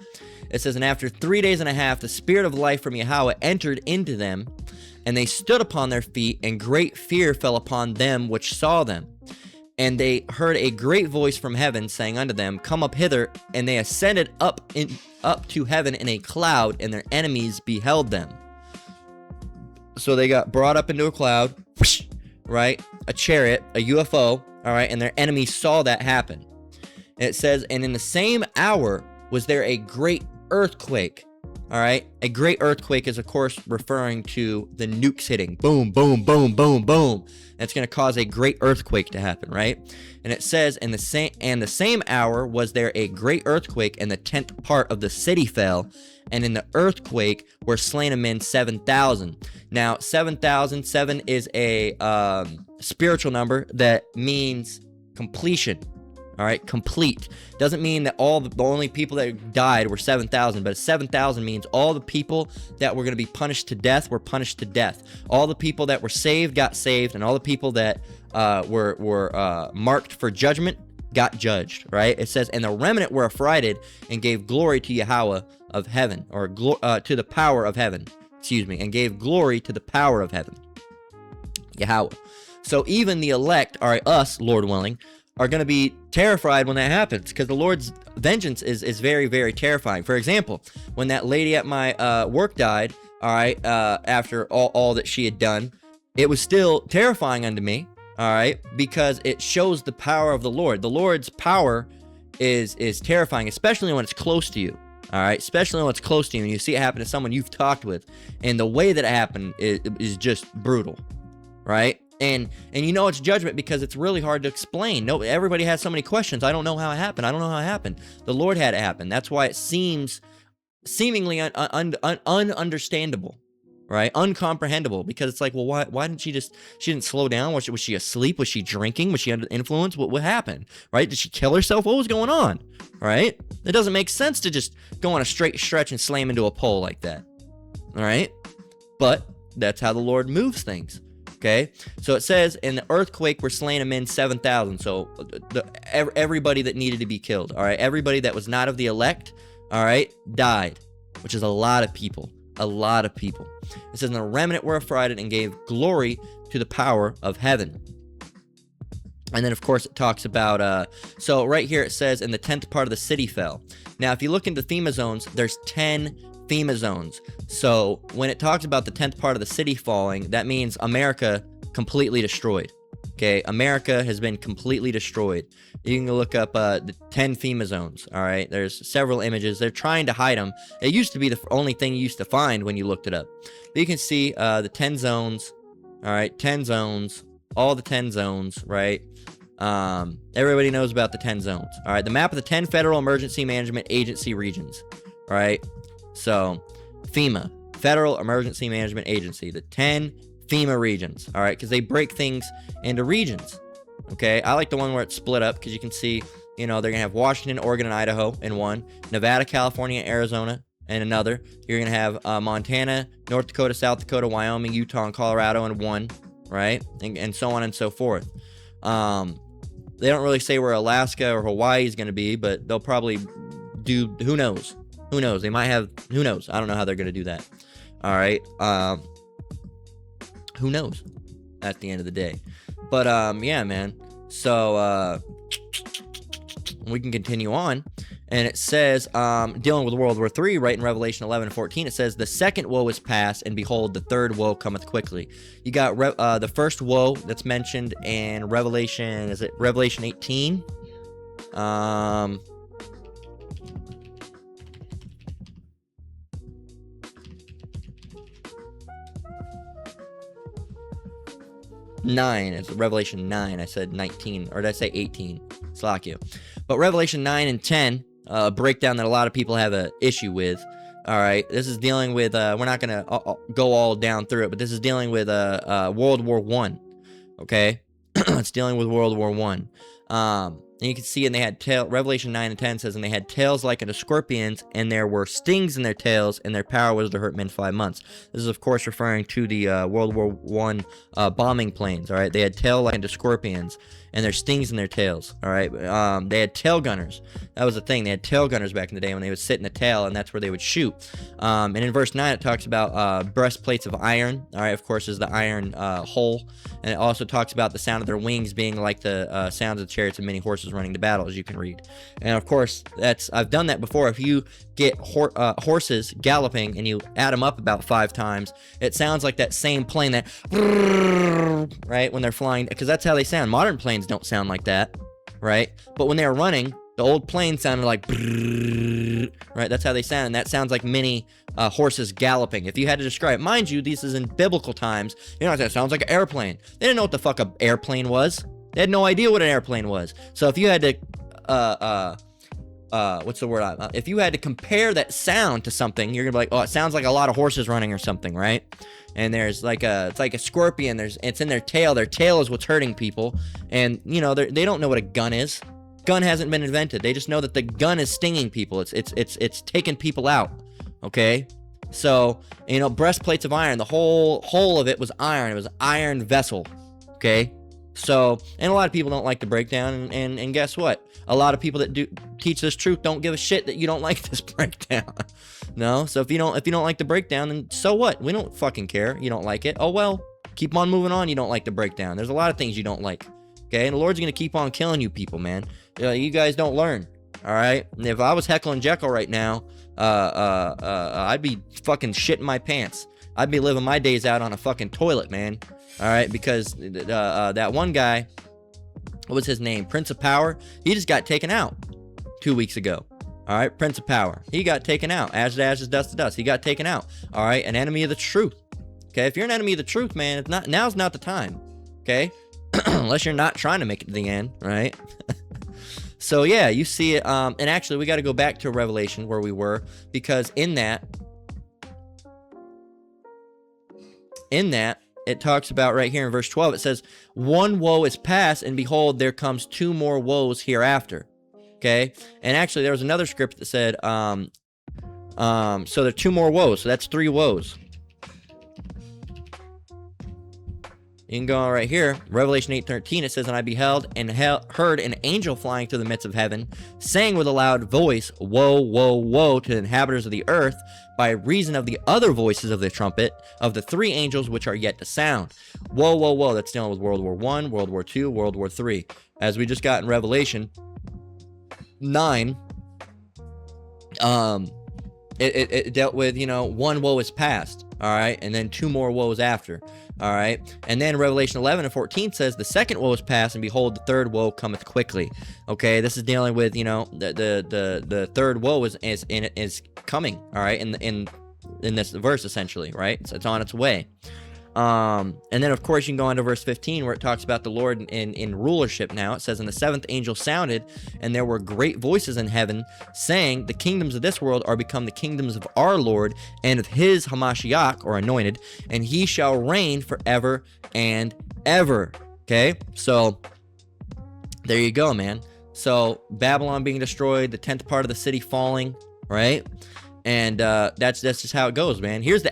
It says, and after 3 days and a half, the spirit of life from Yahweh entered into them, and they stood upon their feet, and great fear fell upon them which saw them. And they heard a great voice from heaven saying unto them, Come up hither. And they ascended up to heaven in a cloud, and their enemies beheld them. So they got brought up into a cloud, right? A chariot, a UFO, all right? And their enemies saw that happen. And it says, and in the same hour was there a great earthquake. All right, a great earthquake is, of course, referring to the nukes hitting. Boom, boom, boom, boom, boom. That's going to cause a great earthquake to happen, right? And it says, in the same hour was there a great earthquake, and the 10th part of the city fell, and in the earthquake were slain of men 7,000. Now, 7,000, 7 is a spiritual number that means completion. All right, complete. Doesn't mean that the only people that died were 7,000, but 7,000 means all the people that were going to be punished to death were punished to death. All the people that were saved got saved, and all the people that were marked for judgment got judged, right? It says, and the remnant were affrighted and gave glory to Yahweh of heaven, or to the power of heaven, and gave glory to the power of heaven, Yahweh. So even the elect, all right, us, Lord willing, are going to be terrified when that happens, because the Lord's vengeance is very, very terrifying. For example, when that lady at my work died, all right, after all that she had done, it was still terrifying unto me, all right, because it shows the power of the Lord. The Lord's power is terrifying, especially when it's close to you, all right, especially when it's close to you and you see it happen to someone you've talked with, and the way that it happened is just brutal, right? And you know it's judgment because it's really hard to explain. No, everybody has so many questions. I don't know how it happened. I don't know how it happened. The Lord had it happen. That's why it seems seemingly ununderstandable, right? Uncomprehendable, because it's like, well, why didn't she didn't slow down? Was she asleep? Was she drinking? Was she under influence? What happened, right? Did she kill herself? What was going on, right? It doesn't make sense to just go on a straight stretch and slam into a pole like that, all right? But that's how the Lord moves things. Okay, so it says, in the earthquake were slain of men 7,000. So everybody that needed to be killed, all right, everybody that was not of the elect, all right, died, which is a lot of people, a lot of people. It says, and the remnant were affrighted and gave glory to the power of heaven. And then, of course, it talks about, so right here it says, and the 10th part of the city fell. Now, if you look into FEMA zones, there's 10 FEMA zones. So when it talks about the 10th part of the city falling, that means America completely destroyed. Okay, America has been completely destroyed. You can look up the 10 FEMA zones. All right, there's several images. They're trying to hide them. It used to be the only thing you used to find when you looked it up. But you can see the 10 zones. All right, 10 zones, all the 10 zones, right? Everybody knows about the 10 zones. All right, the map of the 10 Federal Emergency Management Agency regions. All right. So, FEMA, Federal Emergency Management Agency, the 10 FEMA regions, all right, because they break things into regions, okay? I like the one where it's split up because you can see, you know, they're going to have Washington, Oregon, and Idaho in one, Nevada, California, Arizona in another. You're going to have Montana, North Dakota, South Dakota, Wyoming, Utah, and Colorado in one, right? And so on and so forth. They don't really say where Alaska or Hawaii is going to be, but they'll probably do, who knows? Who knows? They might have, who knows? I don't know how they're going to do that. All right. Who knows at the end of the day. But, yeah, man. So, we can continue on. And it says, dealing with World War III, right in Revelation 11:14, it says, the second woe is past, and behold, the third woe cometh quickly. You got the first woe that's mentioned in Revelation, is it Revelation 18? 9, it's Revelation 9. I said 19, or did I say 18? Slack you. But Revelation 9 and 10, a breakdown that a lot of people have an issue with. All right, this is dealing with, we're not going to go all down through it, but this is dealing with World War I, okay? It's dealing with World War And you can see, and they had tail. Revelation 9 and 10 says, and they had tails like unto scorpions, and there were stings in their tails, and their power was to hurt men 5 months. This is, of course, referring to the World War One bombing planes. All right, they had tail like unto scorpions, and their stings in their tails. All right, they had tail gunners. That was the thing. They had tail gunners back in the day when they would sit in the tail, and that's where they would shoot. And in verse 9, it talks about breastplates of iron. All right, of course, is the iron hull. And it also talks about the sound of their wings being like the sounds of chariots and many horses running to battle, as you can read. And of course, I've done that before. If you get horses galloping and you add them up about 5 times, it sounds like that same plane, that right, when they're flying, because that's how they sound. Modern planes don't sound like that, right? But when they were running, the old plane sounded like, right? That's how they sound, and that sounds like many horses galloping. If you had to describe, mind you, this is in biblical times. You know, that sounds like an airplane. They didn't know what the fuck an airplane was. They had no idea what an airplane was. So if you had to, what's the word? If you had to compare that sound to something, you're gonna be like, oh, it sounds like a lot of horses running or something, right? And there's like it's like a scorpion. It's in their tail. Their tail is what's hurting people, and you know they don't know what a gun is. Gun hasn't been invented. They just know that the gun is stinging people. It's taking people out. Okay, so you know, breastplates of iron. The whole of it was iron. It was an iron vessel. Okay, so, and a lot of people don't like the breakdown, and guess what? A lot of people that do teach this truth don't give a shit that you don't like this breakdown. No, so if you don't like the breakdown, then so what? We don't fucking care. You don't like it. Oh well, keep on moving on. You don't like the breakdown. There's a lot of things you don't like. Okay, and the Lord's gonna keep on killing you people, man. You guys don't learn. All right. And if I was Heckle and Jekyll right now, I'd be fucking shitting my pants. I'd be living my days out on a fucking toilet, man. All right, because that one guy, what was his name? Prince of Power. He just got taken out 2 weeks ago. All right, Prince of Power. He got taken out. Ashes to ashes, dust to dust. He got taken out. All right, an enemy of the truth. Okay, if you're an enemy of the truth, man, now's not the time. Okay, unless you're not trying to make it to the end, right? So yeah, you see it. And actually, we got to go back to Revelation where we were, because in that, it talks about right here in verse 12. It says, "One woe is past, and behold, there comes 2 more woes hereafter." Okay, and actually, there was another script that said, so there are 2 more woes. So that's 3 woes. You can go on right here, Revelation 8:13, it says, "And I beheld and heard an angel flying through the midst of heaven, saying with a loud voice, Woe, woe, woe to the inhabitants of the earth, by reason of the other voices of the trumpet of the 3 angels which are yet to sound." Woe, woe, woe. That's dealing with World War I, World War II, World War III. As we just got in Revelation 9, it dealt with, you know, 1 woe is past, all right, and then 2 more woes after. All right, and then Revelation 11 and 14 says, "The second woe is past, and behold, the third woe cometh quickly." Okay, this is dealing with, you know, the third woe is coming. All right, in this verse essentially, right? So it's on its way. And then of course you can go on to verse 15 where it talks about the Lord in rulership. Now it says, "And the 7th angel sounded, and there were great voices in heaven saying, The kingdoms of this world are become the kingdoms of our Lord and of his Hamashiach," or anointed, "and he shall reign forever and ever." Okay, so there you go, man. So Babylon being destroyed, the 10th part of the city falling, right? And that's just how it goes, man. Here's the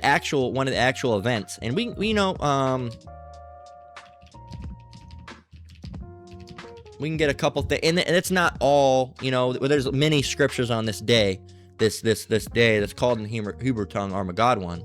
one of the actual events, and we know we can get a couple things, and it's not all, you know. There's many scriptures on this day, this day that's called in Hebrew tongue Armageddon.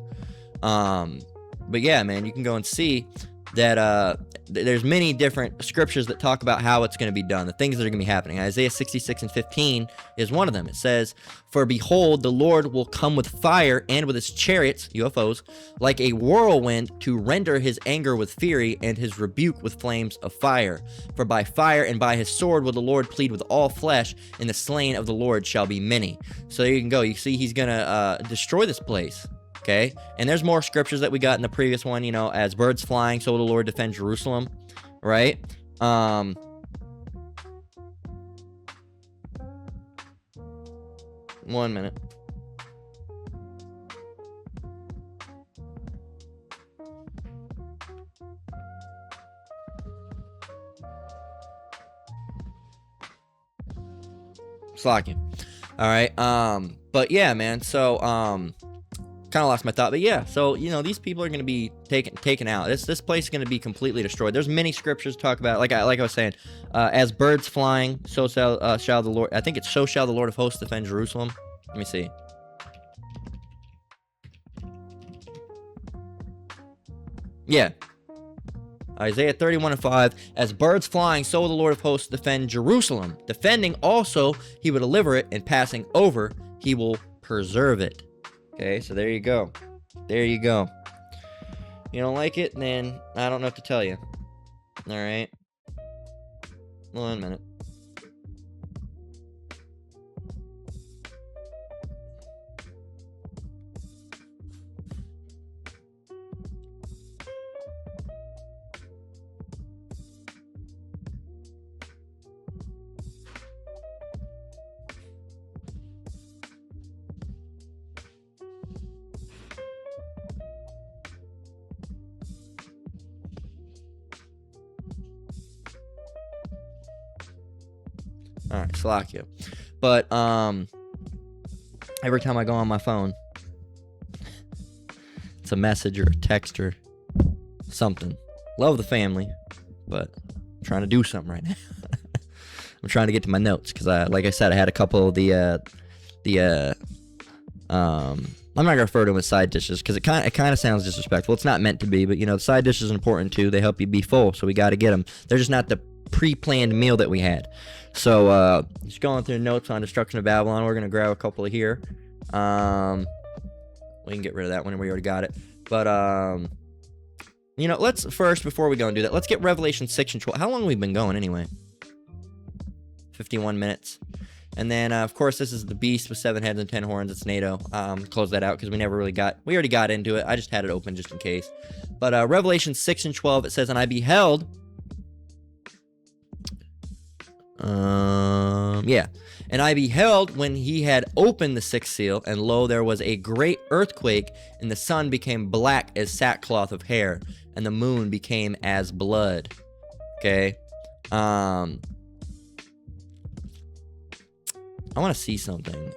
But yeah, man, you can go and see that there's many different scriptures that talk about how it's going to be done, the things that are going to be happening. Isaiah 66 and 15 is one of them. It says, "For behold, the Lord will come with fire and with his chariots," UFOs, "like a whirlwind, to render his anger with fury and his rebuke with flames of fire. For by fire and by his sword will the Lord plead with all flesh, and the slain of the Lord shall be many." So there you can go. You see he's going to destroy this place. Okay, and there's more scriptures that we got in the previous one, you know, "As birds flying, so will the Lord defend Jerusalem," right? 1 minute. Slacking. All right. But yeah, man. So kind of lost my thought, but yeah. So these people are going to be taken out. This place is going to be completely destroyed. There's many scriptures to talk about. Like I was saying, as birds flying, so shall the Lord. I think it's so shall the Lord of hosts defend Jerusalem. Let me see. Yeah. Isaiah 31:5, as birds flying, so will the Lord of hosts defend Jerusalem. Defending also, he will deliver it, and passing over, he will preserve it. Okay, so there you go. There you go. You don't like it, then I don't know what to tell you. All right. 1 minute. All right, Slovakia. But every time I go on my phone, it's a message or a text or something. Love the family, but I'm trying to do something right now. I'm trying to get to my notes because like I said, I had a couple of I'm not gonna refer to them as side dishes because it kind of sounds disrespectful. It's not meant to be, but the side dishes are important too. They help you be full, so we got to get them. They're just not the pre-planned meal that we had. So just going through the notes on Destruction of Babylon. We're gonna grab a couple of here. We can get rid of that one. We already got it. But let's first, before we go and do that, let's get Revelation 6 and 12. How long have we been going anyway? 51 minutes. And then of course this is the beast with 7 heads and 10 horns. It's NATO. Close that out because we already got into it. I just had it open just in case. But Revelation 6 and 12, it says, and I beheld. And I beheld when he had opened the 6th seal, and lo, there was a great earthquake, and the sun became black as sackcloth of hair, and the moon became as blood. Okay. I want to see something.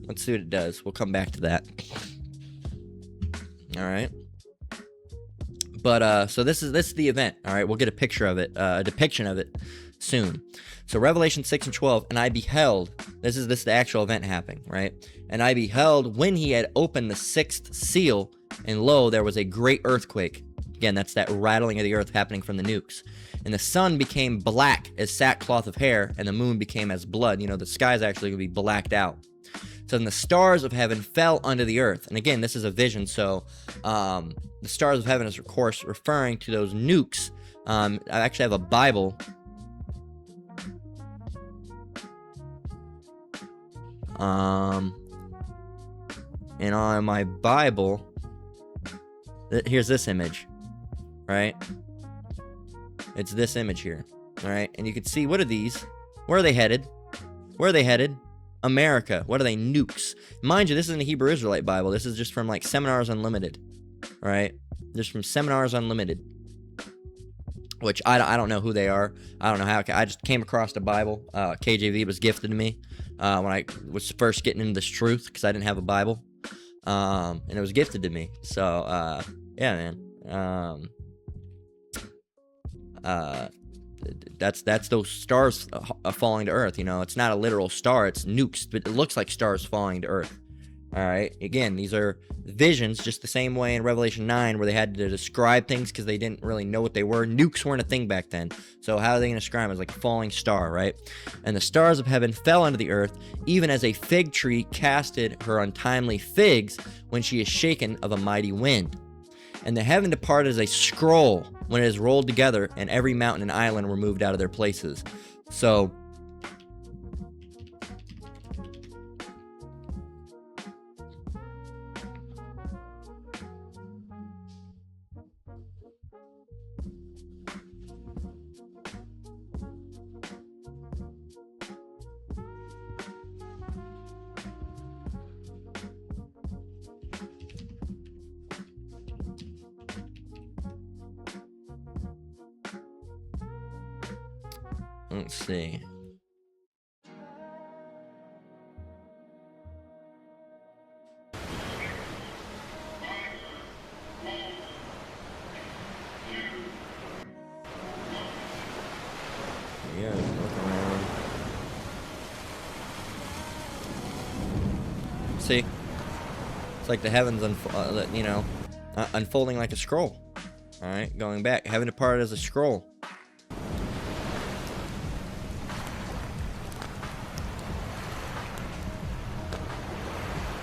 Let's see what it does. We'll come back to that. All right. But so this is the event. All right, we'll get a picture of it, a depiction of it soon. So Revelation 6 and 12, and I beheld. This is the actual event happening, right? And I beheld when he had opened the 6th seal, and lo, there was a great earthquake. Again, that's that rattling of the earth happening from the nukes. And the sun became black as sackcloth of hair, and the moon became as blood. You know, the sky's actually going to be blacked out. So then the stars of heaven fell unto the earth. And again, this is a vision, so the stars of heaven is, of course, referring to those nukes. I actually have a Bible. And on my Bible, here's this image, right? It's this image here, all right? And you can see, what are these? Where are they headed? Where are they headed? America. What are they? Nukes. Mind you, this isn't a Hebrew Israelite Bible. This is just from like Seminars Unlimited, right? Just from Seminars Unlimited, which I don't know who they are. I don't know how. I just came across the Bible. KJV was gifted to me when I was first getting into this truth because I didn't have a Bible, and it was gifted to me. So yeah, man. That's those stars falling to earth. You know, it's not a literal star, it's nukes, but it looks like stars falling to earth, All right. Again, these are visions, just the same way in Revelation 9 where they had to describe things because they didn't really know what they were. Nukes weren't a thing back then. So how are they going to describe them? As like a falling star, right? And the stars of heaven fell unto the earth, even as a fig tree casted her untimely figs when she is shaken of a mighty wind. And the heaven departed as a scroll when it is rolled together, and every mountain and island were moved out of their places. So let's see. Yeah, look around. See? It's like the heavens, unfolding like a scroll. All right, going back. Heaven departed as a scroll.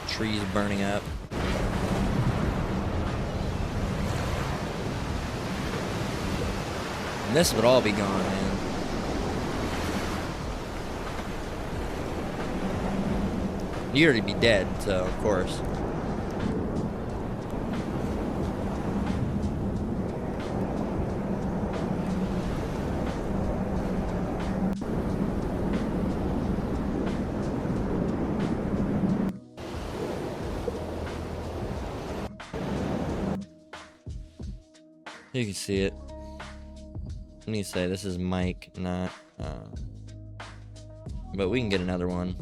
Trees burning up. And this would all be gone, man. You'd already be dead, so of course. You can see it. Let me say this is Mike, not but we can get another one.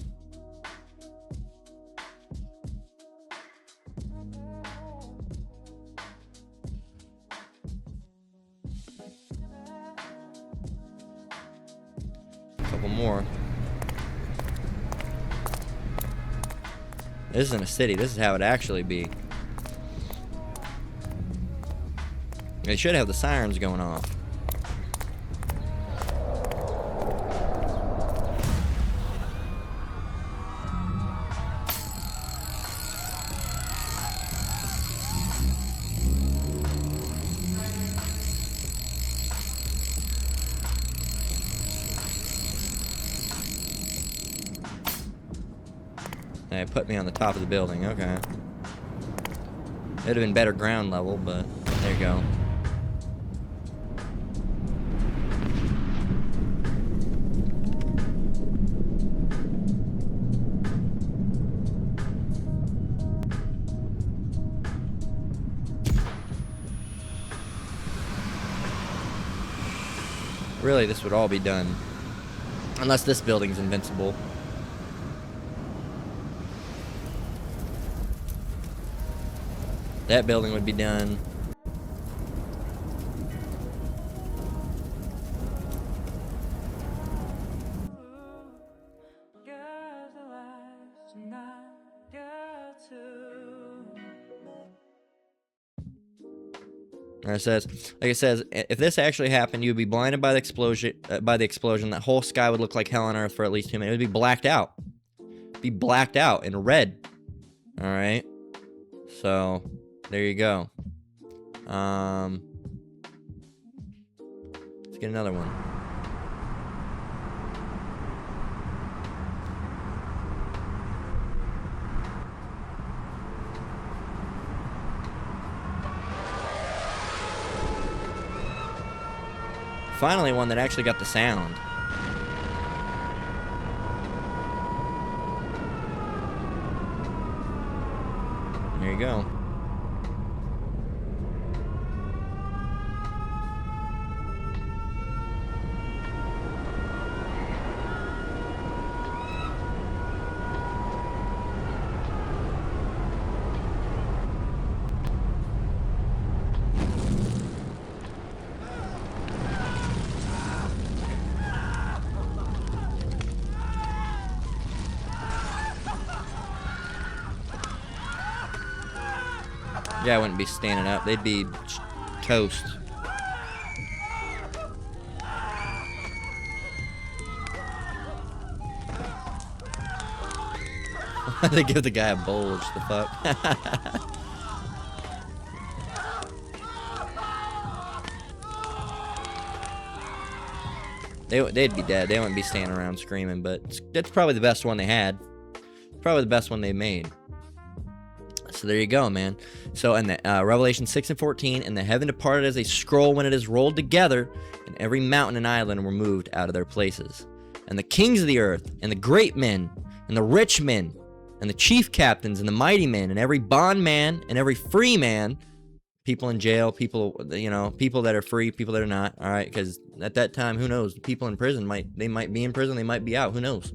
A couple more. This isn't a city, this is how it actually be. They should have the sirens going off. They put me on the top of the building, okay. It'd have been better ground level, but there you go. Really, this would all be done. Unless this building's invincible. That building would be done. And it says, like it says, if this actually happened, you would be blinded by the explosion. That whole sky would look like hell on earth for at least 2 minutes. It would be blacked out. Be blacked out in red. All right. So there you go. Let's get another one. Finally, one that actually got the sound. There you go. guy wouldn't be standing up. They'd be toast. They give the guy a bulge. The fuck. They'd be dead. They wouldn't be standing around screaming, but that's probably the best one they had. Probably the best one they made. So there you go, man. So in the Revelation 6 and 14, and the heaven departed as a scroll when it is rolled together, and every mountain and island were moved out of their places. And the kings of the earth, and the great men, and the rich men, and the chief captains, and the mighty men, and every bondman, and every free man, people in jail, people, you know, people that are free, people that are not, all right, because at that time, who knows, people in prison might be in prison, they might be out, who knows.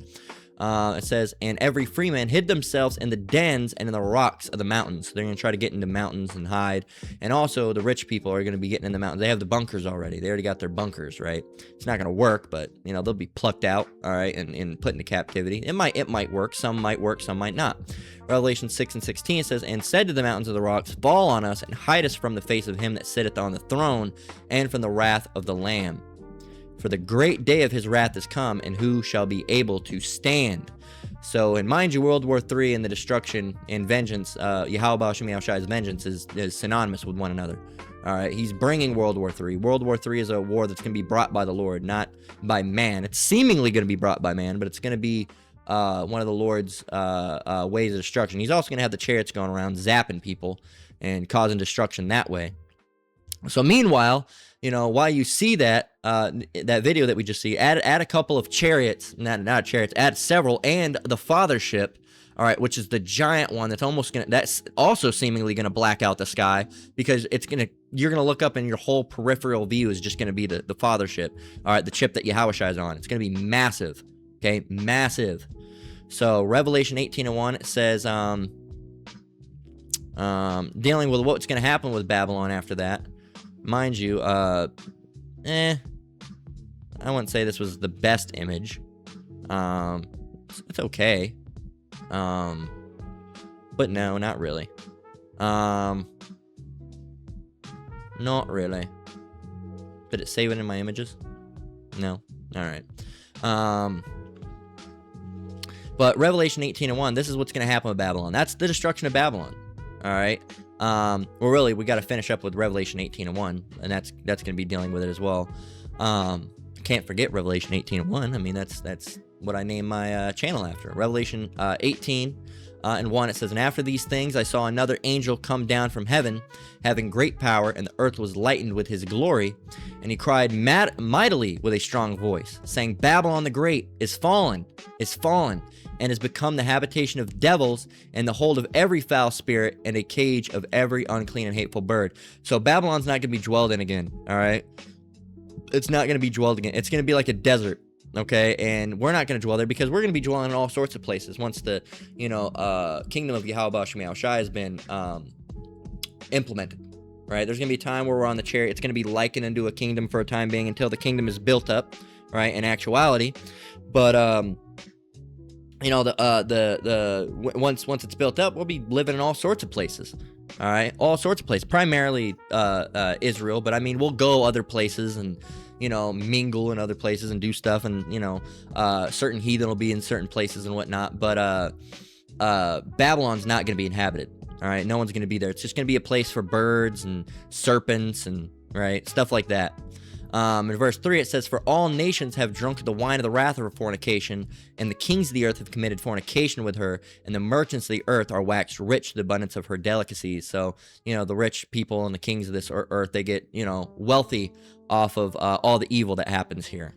It says, and every free man hid themselves in the dens and in the rocks of the mountains. They're going to try to get into mountains and hide. And also, the rich people are going to be getting in the mountains. They have the bunkers already. They already got their bunkers, right? It's not going to work, but, you know, they'll be plucked out, all right, and put into captivity. It might work. Some might not. Revelation 6 and 16 says, and said to the mountains of the rocks, fall on us and hide us from the face of him that sitteth on the throne and from the wrath of the Lamb. For the great day of his wrath is come, and who shall be able to stand? So, and mind you, World War III and the destruction and vengeance, Yahweh Shem Shai's vengeance is synonymous with one another. All right, he's bringing World War III. World War III is a war that's going to be brought by the Lord, not by man. It's seemingly going to be brought by man, but it's going to be one of the Lord's ways of destruction. He's also going to have the chariots going around zapping people and causing destruction that way. So meanwhile, you know, while you see that that video that we just see, add a couple of chariots, not chariots, add several, and the Fathership, all right, which is the giant one that's also seemingly gonna black out the sky, because you're gonna look up and your whole peripheral view is just gonna be the Fathership, all right, the chip that Yahushua is on. It's gonna be massive, okay, massive. So Revelation 18:1, it says, dealing with what's gonna happen with Babylon after that. Mind you, I wouldn't say this was the best image. It's okay. But no, not really. Not really. Did it save it in my images? No. Alright. But Revelation 18:1, this is what's going to happen with Babylon. That's the destruction of Babylon. Alright. Well, really, we got to finish up with Revelation 18:1, and that's going to be dealing with it as well. Can't forget Revelation 18:1. I mean, that's what I named my channel after. Revelation 18:1, it says, and after these things I saw another angel come down from heaven, having great power, and the earth was lightened with his glory. And he cried mightily with a strong voice, saying, Babylon the Great is fallen, and has become the habitation of devils, and the hold of every foul spirit, and a cage of every unclean and hateful bird. So Babylon's not going to be dwelled in again, all right? It's not going to be dwelled again. It's going to be like a desert, okay? And we're not going to dwell there, because we're going to be dwelling in all sorts of places once the, kingdom of Yahweh Shem Shai has been implemented, right? There's going to be a time where we're on the chariot. It's going to be likened unto a kingdom for a time being until the kingdom is built up, right, in actuality. But, once it's built up, we'll be living in all sorts of places, all right? All sorts of places, primarily Israel, but I mean, we'll go other places and, mingle in other places and do stuff, and, certain heathen will be in certain places and whatnot, but Babylon's not going to be inhabited, all right? No one's going to be there. It's just going to be a place for birds and serpents and, right, stuff like that. In verse 3, it says, for all nations have drunk the wine of the wrath of her fornication, and the kings of the earth have committed fornication with her, and the merchants of the earth are waxed rich to the abundance of her delicacies. So, the rich people and the kings of this earth, they get, wealthy off of all the evil that happens here,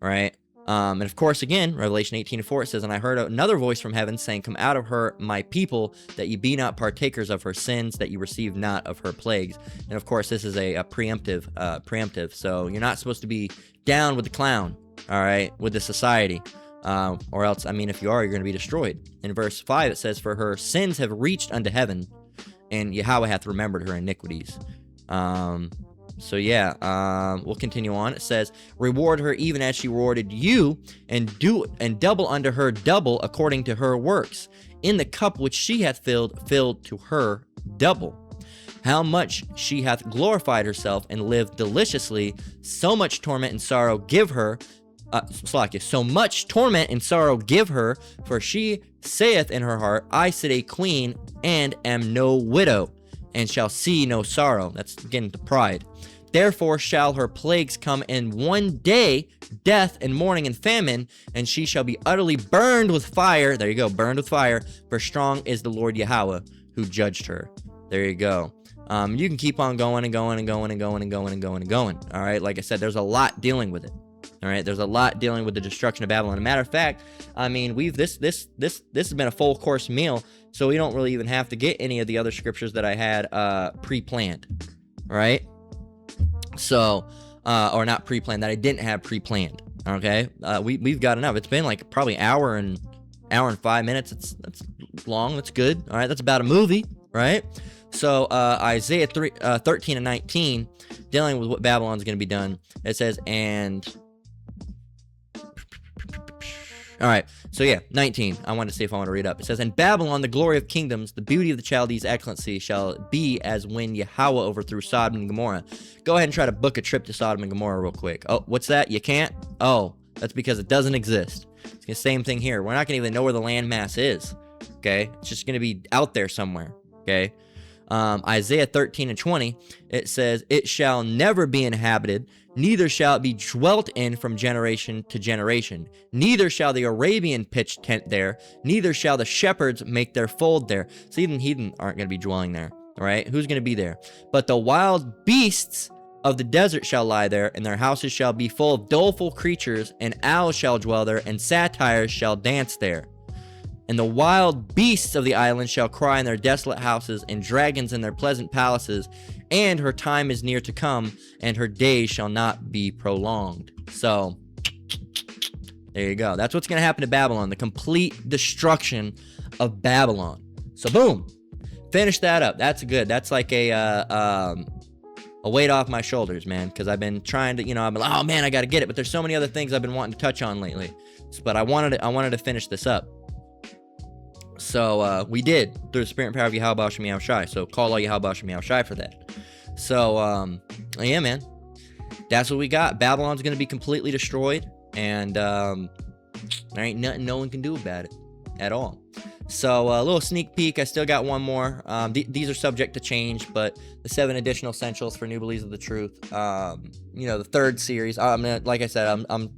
right? And of course, again, Revelation 18:4, it says, and I heard another voice from heaven saying, come out of her, my people, that ye be not partakers of her sins, that ye receive not of her plagues. And of course, this is a preemptive. So you're not supposed to be down with the clown, all right, with the society. Or else, if you are, you're going to be destroyed. In verse 5, it says, for her sins have reached unto heaven, and Yahweh hath remembered her iniquities. So yeah, we'll continue on. It says, reward her even as she rewarded you, and double unto her double according to her works. In the cup which she hath filled to her double. how much she hath glorified herself and lived deliciously, so much torment and sorrow give her, so much torment and sorrow give her, for she saith in her heart, I sit a queen and am no widow, and shall see no sorrow. That's getting to pride. Therefore shall her plagues come in one day, death and mourning and famine, and she shall be utterly burned with fire. There you go, burned with fire, for strong is the Lord Yahweh who judged her. There you go. You can keep on going and going and going and going and going and going and going. All right, like I said, there's a lot dealing with it. All right, there's a lot dealing with the destruction of Babylon. As a matter of fact, I mean, this has been a full course meal, so we don't really even have to get any of the other scriptures that I had pre-planned. All right. So, or not pre-planned, that I didn't have pre-planned. Okay, we've got enough. It's been like probably hour and 5 minutes. That's long. That's good. All right, that's about a movie, right? So Isaiah 13 and 19, dealing with what Babylon's going to be done. It says, and all right, so yeah, 19. I wanted to see if I want to read up. It says, and Babylon, the glory of kingdoms, the beauty of the Chaldees' excellency, shall be as when Yahweh overthrew Sodom and Gomorrah. Go ahead and try to book a trip to Sodom and Gomorrah real quick. Oh, what's that? You can't? Oh, that's because it doesn't exist. It's the same thing here. We're not going to even know where the landmass is, okay? It's just going to be out there somewhere, okay? Isaiah 13 and 20, it says, it shall never be inhabited, neither shall it be dwelt in from generation to generation. Neither shall the Arabian pitch tent there, neither shall the shepherds make their fold there. So even heathen aren't going to be dwelling there, all right? Who's going to be there? But the wild beasts of the desert shall lie there, and their houses shall be full of doleful creatures, and owls shall dwell there, and satyrs shall dance there. And the wild beasts of the island shall cry in their desolate houses, and dragons in their pleasant palaces. And her time is near to come, and her days shall not be prolonged. So, there you go. That's what's going to happen to Babylon. The complete destruction of Babylon. So, boom. Finish that up. That's good. That's like a weight off my shoulders, man. Because I've been trying to, I'm like, oh, man, I got to get it. But there's so many other things I've been wanting to touch on lately. But I wanted to finish this up. So, we did, through the spirit and power of Yahweh Shem Yahushai. So, call all Yahweh Shem Yahushai for that. So, yeah, man. That's what we got. Babylon's going to be completely destroyed. And, there ain't nothing no one can do about it. At all. So, a little sneak peek. I still got one more. These are subject to change, but the 7 additional essentials for new believers of the truth. The third series. Like I said, I'm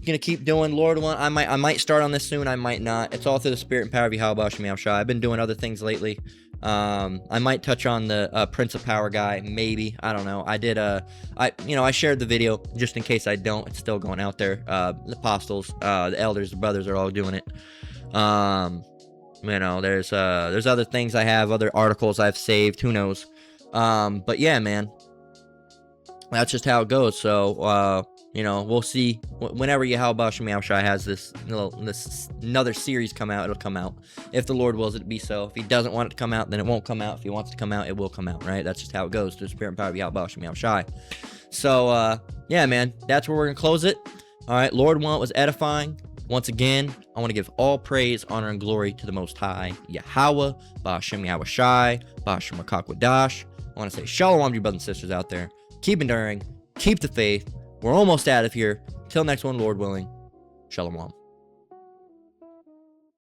gonna keep doing Lord one. I might start on this soon. I might not. It's all through the spirit and power of Yahweh Shem Yahushai. I've been doing other things lately. I might touch on the Prince of Power guy. Maybe. I don't know. I did. I shared the video just in case I don't. It's still going out there. The apostles, the elders, the brothers are all doing it. There's other things I have, other articles I've saved. Who knows? But yeah, man. That's just how it goes. So, we'll see whenever Yahweh Shem Yahushai has this another series come out, it'll come out. If the Lord wills it to be so. If he doesn't want it to come out, then it won't come out. If he wants it to come out, it will come out, right? That's just how it goes through the spirit and power of Yahweh Shem Yahushai. So, yeah, man, that's where we're going to close it. All right, Lord willing, it was edifying. Once again, I want to give all praise, honor, and glory to the Most High, Yahweh, Ba'ashem Yahushai, Ba'ashem Rakakwadash. I want to say shalom to you brothers and sisters out there. Keep enduring, keep the faith. We're almost out of here. Till next one, Lord willing. Shalom.